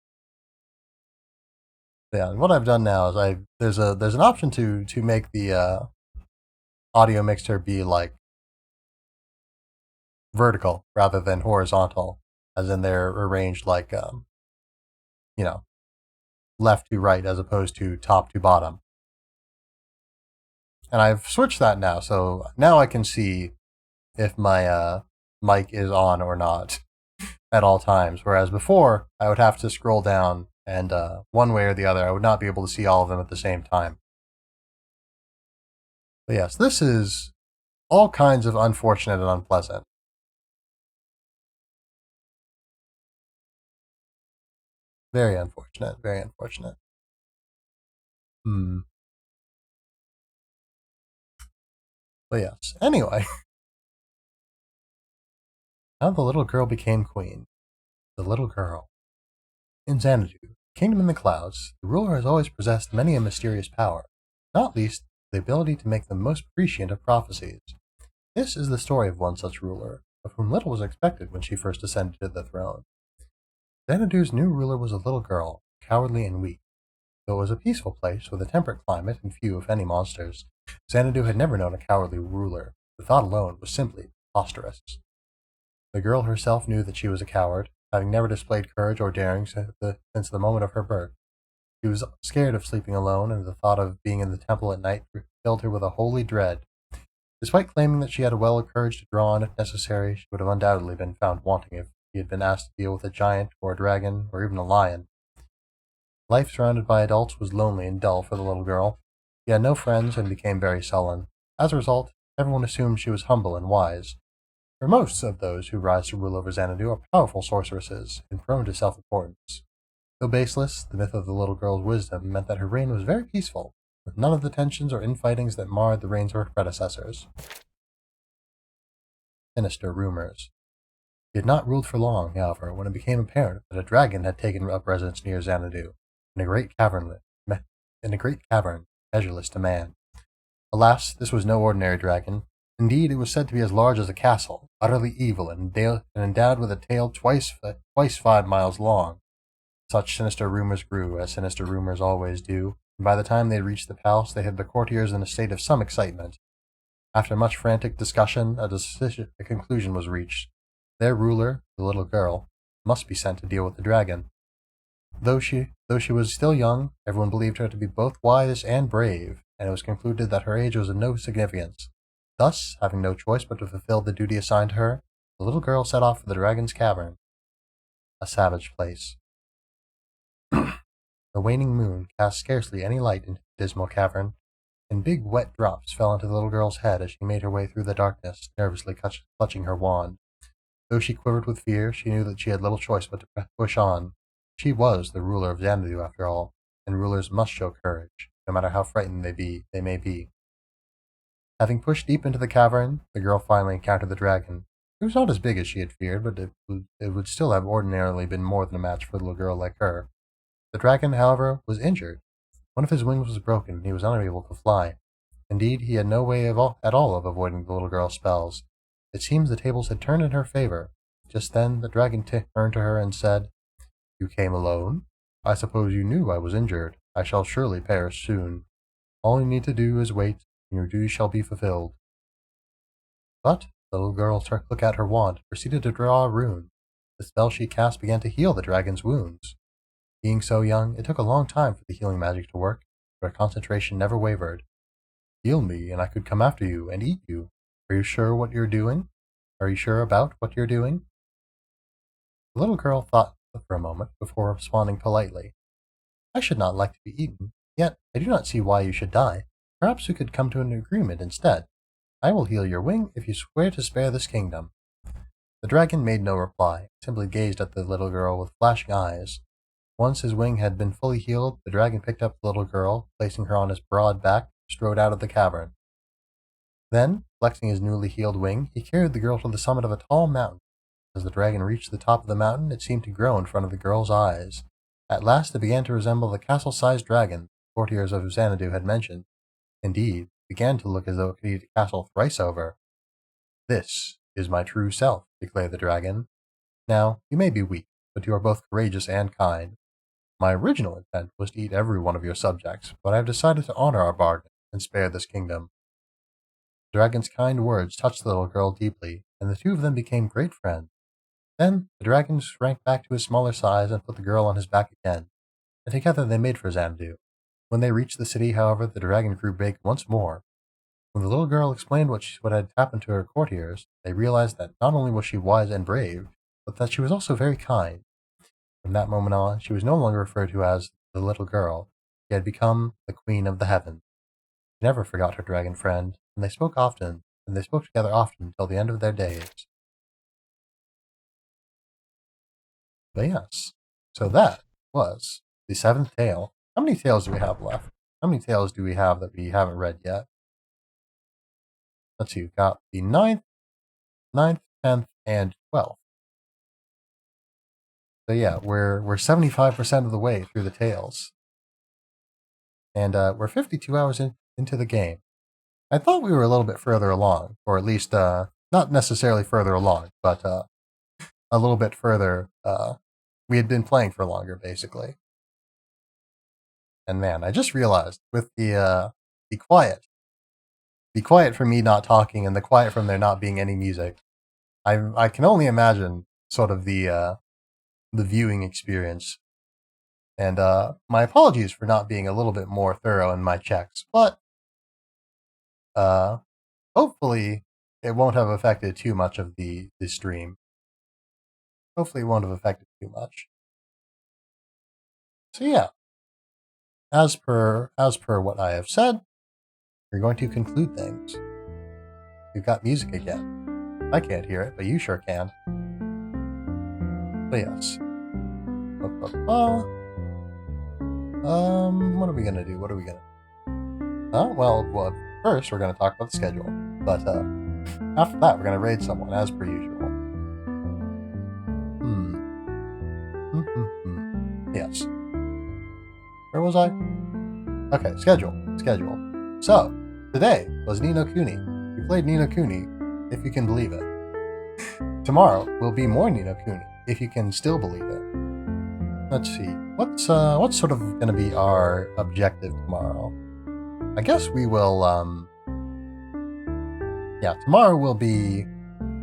Speaker 1: Yeah, and what I've done now is there's an option to make the audio mixer be like vertical rather than horizontal, as in they're arranged like left to right as opposed to top to bottom. And I've switched that now, so now I can see if my mic is on or not at all times. Whereas before, I would have to scroll down, and one way or the other, I would not be able to see all of them at the same time. But yes, this is all kinds of unfortunate and unpleasant. Very unfortunate, very unfortunate. But yes, anyway. How the Little Girl Became Queen. The Little Girl. In Xanadu, kingdom in the clouds, the ruler has always possessed many a mysterious power, not least the ability to make the most prescient of prophecies. This is the story of one such ruler, of whom little was expected when she first ascended to the throne. Xanadu's new ruler was a little girl, cowardly and weak. Though it was a peaceful place with a temperate climate and few, if any, monsters, Xanadu had never known a cowardly ruler. The thought alone was simply preposterous. The girl herself knew that she was a coward, having never displayed courage or daring since the moment of her birth. She was scared of sleeping alone, and the thought of being in the temple at night filled her with a holy dread. Despite claiming that she had a well of courage to draw on if necessary, she would have undoubtedly been found wanting if she had been asked to deal with a giant or a dragon or even a lion. Life surrounded by adults was lonely and dull for the little girl. She had no friends and became very sullen. As a result, everyone assumed she was humble and wise. For most of those who rise to rule over Xanadu are powerful sorceresses and prone to self-importance. Though baseless, the myth of the little girl's wisdom meant that her reign was very peaceful, with none of the tensions or infightings that marred the reigns of her predecessors. Sinister rumors. She had not ruled for long, however, when it became apparent that a dragon had taken up residence near Xanadu, in a great cavern, measureless to man. Alas, this was no ordinary dragon. Indeed, it was said to be as large as a castle, utterly evil, and endowed with a tail twice 5 miles long. Such sinister rumors grew, as sinister rumors always do, and by the time they had reached the palace, they had the courtiers in a state of some excitement. After much frantic discussion, a conclusion was reached. Their ruler, the little girl, must be sent to deal with the dragon. Though she was still young, everyone believed her to be both wise and brave, and it was concluded that her age was of no significance. Thus, having no choice but to fulfill the duty assigned to her, the little girl set off for the dragon's cavern. A savage place. The waning moon cast scarcely any light into the dismal cavern, and big wet drops fell into the little girl's head as she made her way through the darkness, nervously clutching her wand. Though she quivered with fear, she knew that she had little choice but to push on. She was the ruler of Xanadu, after all, and rulers must show courage, no matter how frightened they may be. Having pushed deep into the cavern, the girl finally encountered the dragon. It was not as big as she had feared, but it would still have ordinarily been more than a match for a little girl like her. The dragon, however, was injured. One of his wings was broken, and he was unable to fly. Indeed, he had no way at all of avoiding the little girl's spells. It seems the tables had turned in her favor. Just then, the dragon turned to her and said, "You came alone? I suppose you knew I was injured. I shall surely perish soon. All you need to do is wait, and your duty shall be fulfilled." But the little girl took out her wand and proceeded to draw a rune. The spell she cast began to heal the dragon's wounds. Being so young, it took a long time for the healing magic to work, but her concentration never wavered. "Heal me, and I could come after you and eat you. Are you sure what you're doing? Are you sure about what you're doing?" The little girl thought for a moment before responding politely. "I should not like to be eaten, yet I do not see why you should die. Perhaps we could come to an agreement instead. I will heal your wing if you swear to spare this kingdom." The dragon made no reply, simply gazed at the little girl with flashing eyes. Once his wing had been fully healed, the dragon picked up the little girl, placing her on his broad back, and strode out of the cavern. Then, flexing his newly healed wing, he carried the girl to the summit of a tall mountain. As the dragon reached the top of the mountain, it seemed to grow in front of the girl's eyes. At last it began to resemble the castle-sized dragon the courtiers of Xanadu had mentioned. Indeed, it began to look as though it could eat a castle thrice over. "This is my true self," declared the dragon. "Now, you may be weak, but you are both courageous and kind. My original intent was to eat every one of your subjects, but I have decided to honor our bargain and spare this kingdom." The dragon's kind words touched the little girl deeply, and the two of them became great friends. Then the dragon shrank back to his smaller size and put the girl on his back again, and together they made for Xanadu. When they reached the city, however, the dragon grew big once more. When the little girl explained what had happened to her courtiers, they realized that not only was she wise and brave, but that she was also very kind. From that moment on, she was no longer referred to as the little girl. She had become the queen of the heavens. She never forgot her dragon friend, and they spoke together often until the end of their days. But yes, so that was the 7th tale. How many tales do we have left? How many tales do we have that we haven't read yet? Let's see, we've got the 9th, 10th, and 12th. So yeah, we're 75% of the way through the tales. And we're 52 hours into the game. I thought we were a little bit further along, or at least not necessarily further along, but a little bit further. We had been playing for longer, basically. And man, I just realized with the quiet for me not talking and the quiet from there not being any music, I can only imagine sort of the viewing experience. And my apologies for not being a little bit more thorough in my checks, but hopefully it won't have affected too much of the stream. Hopefully it won't have affected too much. So yeah, as per what I have said, we're going to conclude things. We've got music again. I can't hear it, but you sure can. But yes. What are we gonna do? Well, first we're gonna talk about the schedule. But after that, we're gonna raid someone as per usual. Yes. Where was I? Okay, schedule. So, today was Ni no Kuni. We played Ni no Kuni, if you can believe it. Tomorrow will be more Ni no Kuni, if you can still believe it. Let's see. What's sort of going to be our objective tomorrow? I guess we will, tomorrow will be,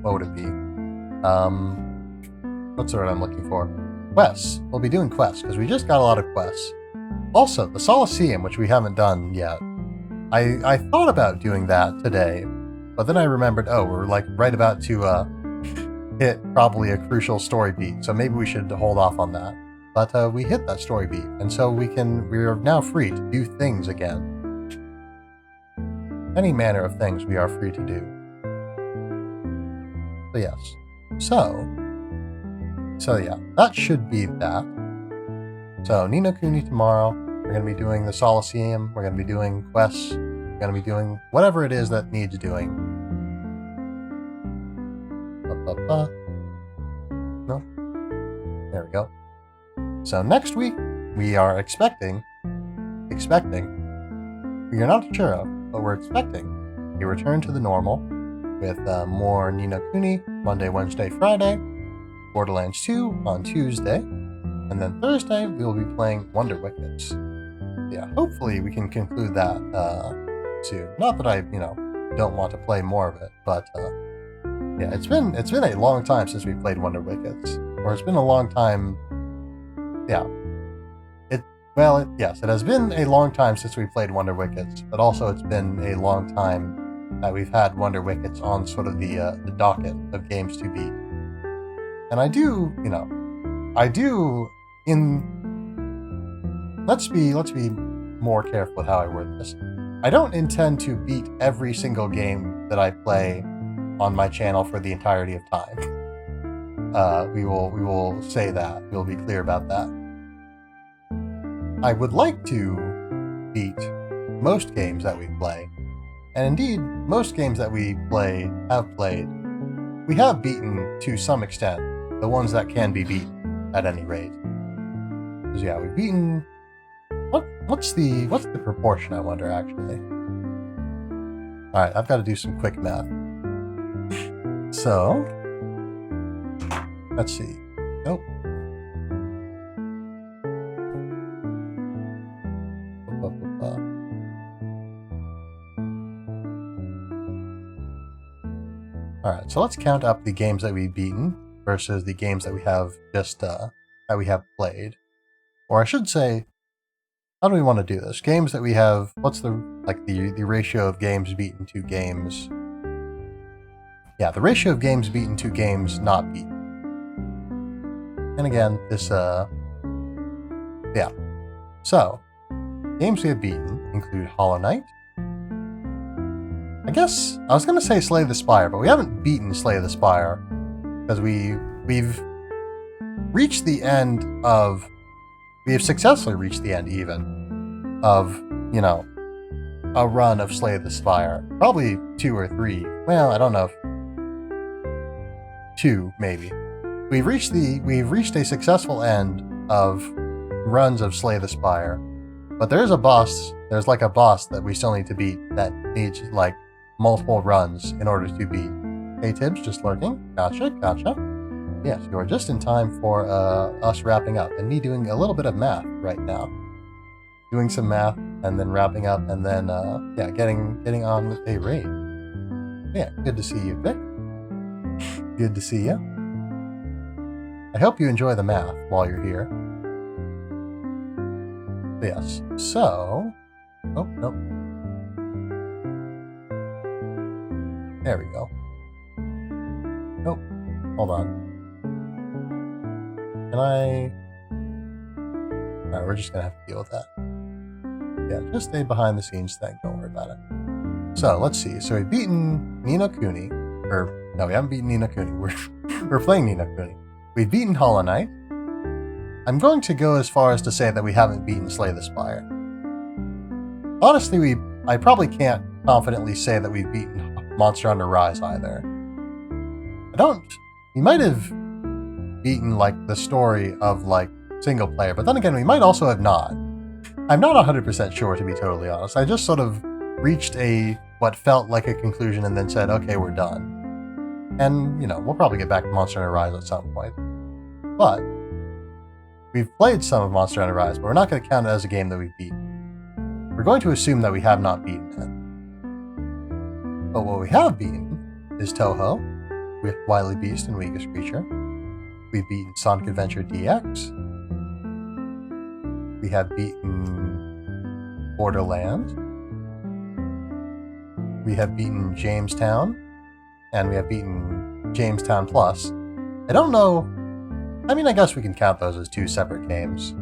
Speaker 1: what would it be? What's the word I'm looking for? Quests. We'll be doing quests, because we just got a lot of quests. Also, the Coliseum, which we haven't done yet. I thought about doing that today, But then I remembered, oh, we're like right about to hit probably a crucial story beat, so maybe we should hold off on that. But we hit that story beat, and so we are now free to do things again. Any manner of things we are free to do. So yes. So yeah, that should be that. So Ni no Kuni tomorrow. We're going to be doing the Solaceum. We're going to be doing quests. We're going to be doing whatever it is that needs doing. No. There we go. So next week, we are expecting, we are not sure of, but we're expecting a return to the normal with more Ni no Kuni Monday, Wednesday, Friday, Borderlands 2 on Tuesday, and then Thursday we will be playing Wonder Wickets. Yeah, hopefully we can conclude that soon. Not that I, don't want to play more of it, but yeah, it's been a long time since we played Wonder Wickets, or it's been a long time. Yeah, yes, it has been a long time since we played Wonder Wickets, but also it's been a long time that we've had Wonder Wickets on sort of the docket of games to beat. And let's be more careful with how I word this. I don't intend to beat every single game that I play on my channel for the entirety of time. We will say that. We'll be clear about that. I would like to beat most games that we play, and indeed, most games that we have played, we have beaten to some extent, the ones that can be beaten, at any rate. Because yeah, we've beaten... What's the proportion, I wonder, actually? Alright, I've got to do some quick math. So... let's see. Nope. Alright, so let's count up the games that we've beaten versus the games that we have just, that we have played. Or I should say, how do we want to do this? Games that we have, what's the ratio of games beaten to games? Yeah, the ratio of games beaten to games not beaten. And again, this, yeah. So, games we have beaten include Hollow Knight. I guess, I was going to say Slay the Spire, but we haven't beaten Slay the Spire. Because we've reached the end of... We have successfully reached the end, even, of, a run of Slay the Spire. Probably 2 or 3. Well, I don't know if... 2, maybe. We've reached a successful end of runs of Slay the Spire. But there's a boss that we still need to beat that needs, multiple runs in order to beat. Hey Tibbs, just lurking. Gotcha. Yes, you are just in time for us wrapping up, and me doing a little bit of math right now. Doing some math, and then wrapping up, and then, getting on with a raid. Yeah, good to see you, Vic. Good to see you. I hope you enjoy the math while you're here. Yes, so... Oh, nope. There we go. Nope. Hold on. Can I... Alright, we're just gonna have to deal with that. Yeah, just a behind the scenes thing. Don't worry about it. So, let's see. So we've beaten Ni no Kuni. Or, no, we haven't beaten Ni no Kuni. We're playing Ni no Kuni. We've beaten Hollow Knight. I'm going to go as far as to say that we haven't beaten Slay the Spire. Honestly, I probably can't confidently say that we've beaten Monster Hunter Rise either. We might have beaten, the story of, single player, but then again, we might also have not. I'm not 100% sure, to be totally honest. I just sort of reached what felt like a conclusion and then said, okay, we're done. And, we'll probably get back to Monster Hunter Rise at some point. But we've played some of Monster Hunter Rise, but we're not going to count it as a game that we've beaten. We're going to assume that we have not beaten it. But what we have beaten is Toho, with Wily Beast and Weakest Creature. We've beaten Sonic Adventure DX. We have beaten Borderlands. we have beaten Jamestown, and we have beaten Jamestown Plus. I don't know. I mean, I guess we can count those as 2 separate games.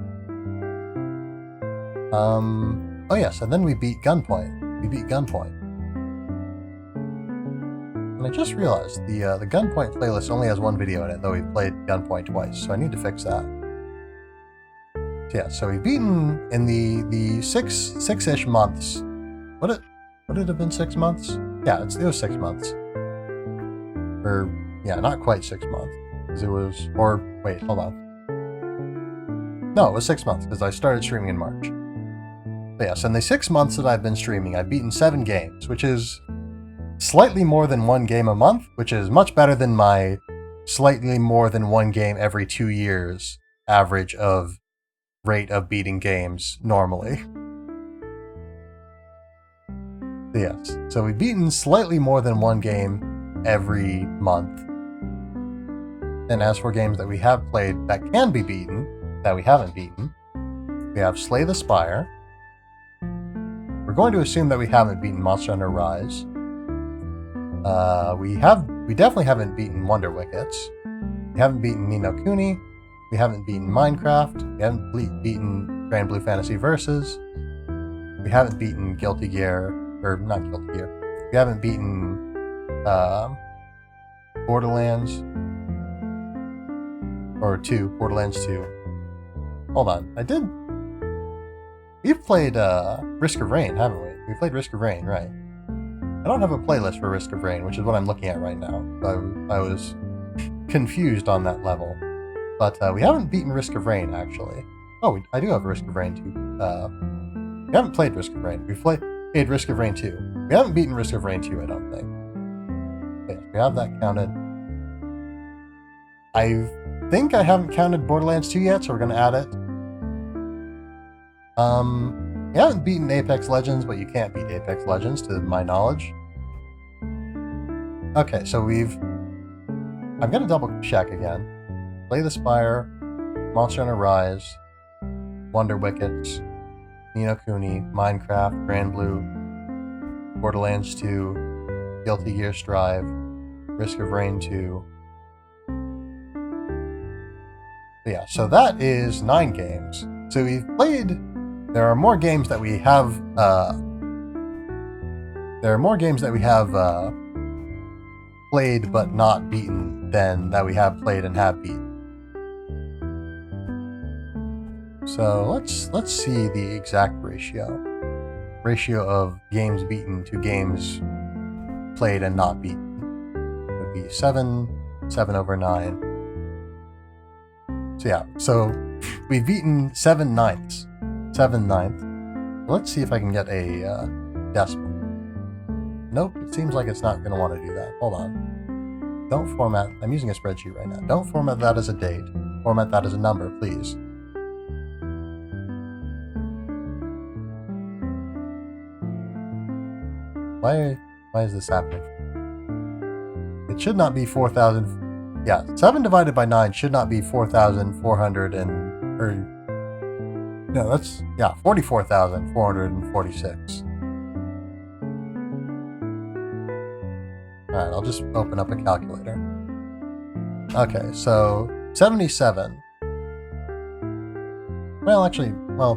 Speaker 1: Oh yes, and then we beat Gunpoint. We beat Gunpoint. And I just realized the Gunpoint playlist only has 1 video in it, though we've played Gunpoint twice, so I need to fix that. So yeah, so we've beaten in the six-ish months. Would it have been 6 months? Yeah, it was 6 months. Or yeah, not quite 6 months. Because it was, or wait, hold on. No, it was 6 months because I started streaming in March. But yes, in the 6 months that I've been streaming, I've beaten 7 games, which is slightly more than 1 game a month, which is much better than my slightly more than 1 game every 2 years average of rate of beating games normally. Yes, so we've beaten slightly more than 1 game every month. And as for games that we have played that can be beaten, that we haven't beaten, we have Slay the Spire. We're going to assume that we haven't beaten Monster Hunter Rise. We definitely haven't beaten Wonder Wickets. We haven't beaten Ni no Kuni. We haven't beaten Minecraft. We haven't beaten Grand Blue Fantasy Versus. We haven't beaten Guilty Gear, or not Guilty Gear. We haven't beaten Borderlands. Or 2, Borderlands 2. Hold on, we've played Risk of Rain, haven't we? We played Risk of Rain, right. I don't have a playlist for Risk of Rain, which is what I'm looking at right now. I was confused on that level. But we haven't beaten Risk of Rain, actually. Oh, I do have Risk of Rain 2. We haven't played Risk of Rain. We've played Risk of Rain 2. We haven't beaten Risk of Rain 2, I don't think. Okay, we have that counted. I think I haven't counted Borderlands 2 yet, so we're going to add it. We haven't beaten Apex Legends, but you can't beat Apex Legends, to my knowledge. Okay, so I'm going to double check again. Slay the Spire, Monster Hunter Rise, Wonder Wickets, Ni no Kuni, Minecraft, Grand Blue, Borderlands 2, Guilty Gear Strive, Risk of Rain 2. Yeah, so that is 9 games. So we've played. There are more games that we have. Played but not beaten than that we have played and have beaten. So let's see the exact ratio. Ratio of games beaten to games played and not beaten. It would be 7 over 9. So yeah, so we've beaten 7 ninths. 7 ninths. Let's see if I can get a decimal. Nope, it seems like it's not going to want to do that. Hold on. Don't format. I'm using a spreadsheet right now. Don't format that as a date. Format that as a number, please. Why is this happening? It should not be 4,000. Yeah, 7 divided by 9 should not be 4,400 no, that's, yeah, 44,446. Alright, I'll just open up a calculator. Okay, so 77. Well, actually, why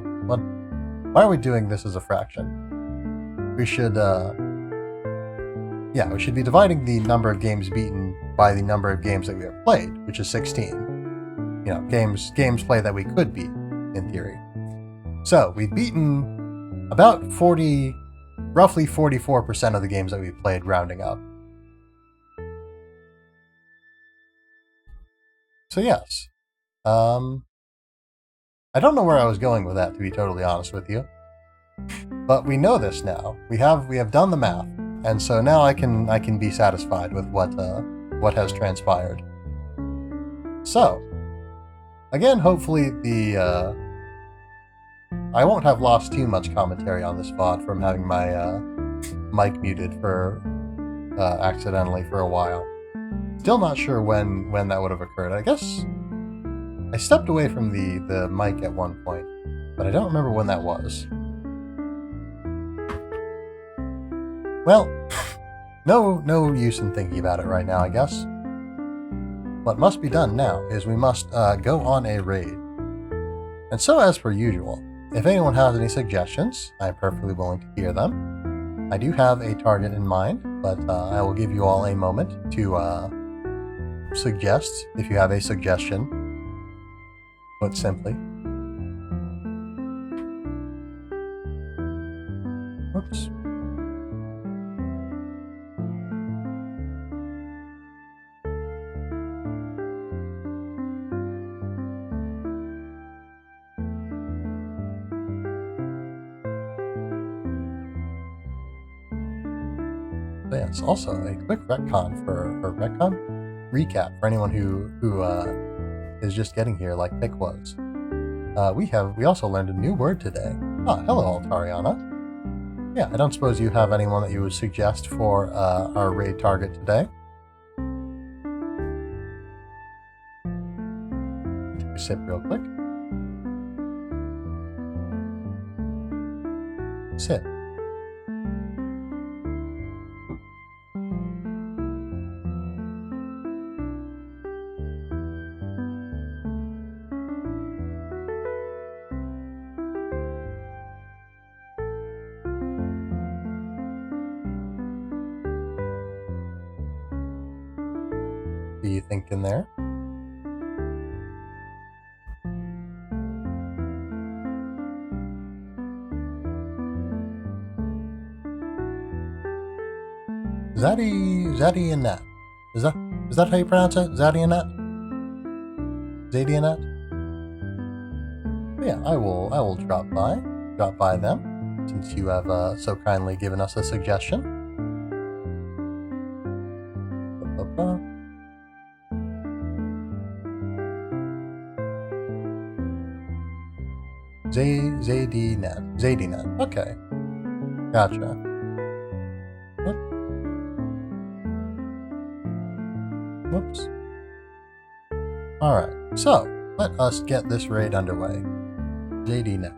Speaker 1: are we doing this as a fraction? We should, we should be dividing the number of games beaten by the number of games that we have played, which is 16. You know, games played that we could beat, in theory. So, we've beaten about roughly 44% of the games that we've played, rounding up. So yes. I don't know where I was going with that, to be totally honest with you. But we know this now. We have done the math, and so now I can be satisfied with what has transpired. So, again, hopefully I won't have lost too much commentary on this VOD from having my mic muted for accidentally for a while. Still not sure when that would have occurred. I guess I stepped away from the mic at one point, but I don't remember when that was. Well, no use in thinking about it right now, I guess. What must be done now is we must go on a raid. And so, as per usual, if anyone has any suggestions, I'm perfectly willing to hear them. I do have a target in mind, but I will give you all a moment to suggest if you have a suggestion. Put simply. Whoops. So yes, also a quick recap for anyone who is just getting here, like Pick was. We also learned a new word today. Ah, hello, Altariana. Yeah, I don't suppose you have anyone that you would suggest for our raid target today. Take a sip real quick. Sip. Do you think in there? Zadionet. Is that how you pronounce it? Zadionet? Zadionet? Yeah, I will drop by them, since you have so kindly given us a suggestion. Zadionet. Okay. Gotcha. Whoops. Alright, so let us get this raid underway. Zadionet.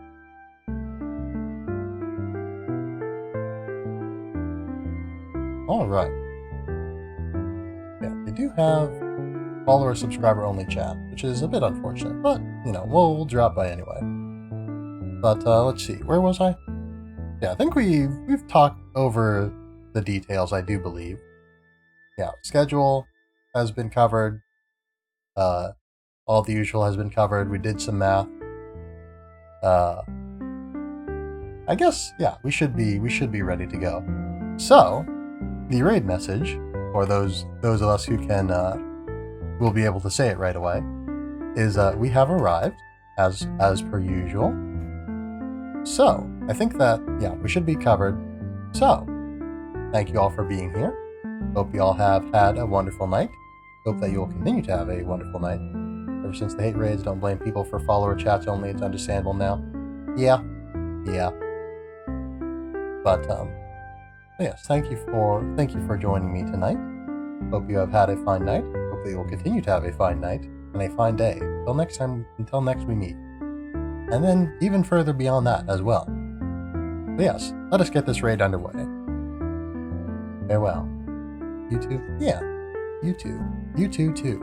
Speaker 1: Alright. Yeah, we do have follower subscriber only chat, which is a bit unfortunate, but we'll drop by anyway. But let's see, where was I? Yeah, I think we've talked over the details, I do believe. Yeah, schedule has been covered. All the usual has been covered. We did some math. I guess, yeah, we should be ready to go. So, the raid message, or those of us who can will be able to say it right away, is we have arrived as per usual. So, I think that, yeah, we should be covered. So, thank you all for being here. Hope you all have had a wonderful night. Hope that you will continue to have a wonderful night. Ever since the hate raids, don't blame people for follower chats only. It's understandable now. Yeah. But yes, thank you for joining me tonight. Hope you have had a fine night. Hope that you will continue to have a fine night and a fine day. Until next we meet. And then even further beyond that as well. But yes, let us get this raid underway. Farewell. You too? Yeah. You too. You too too.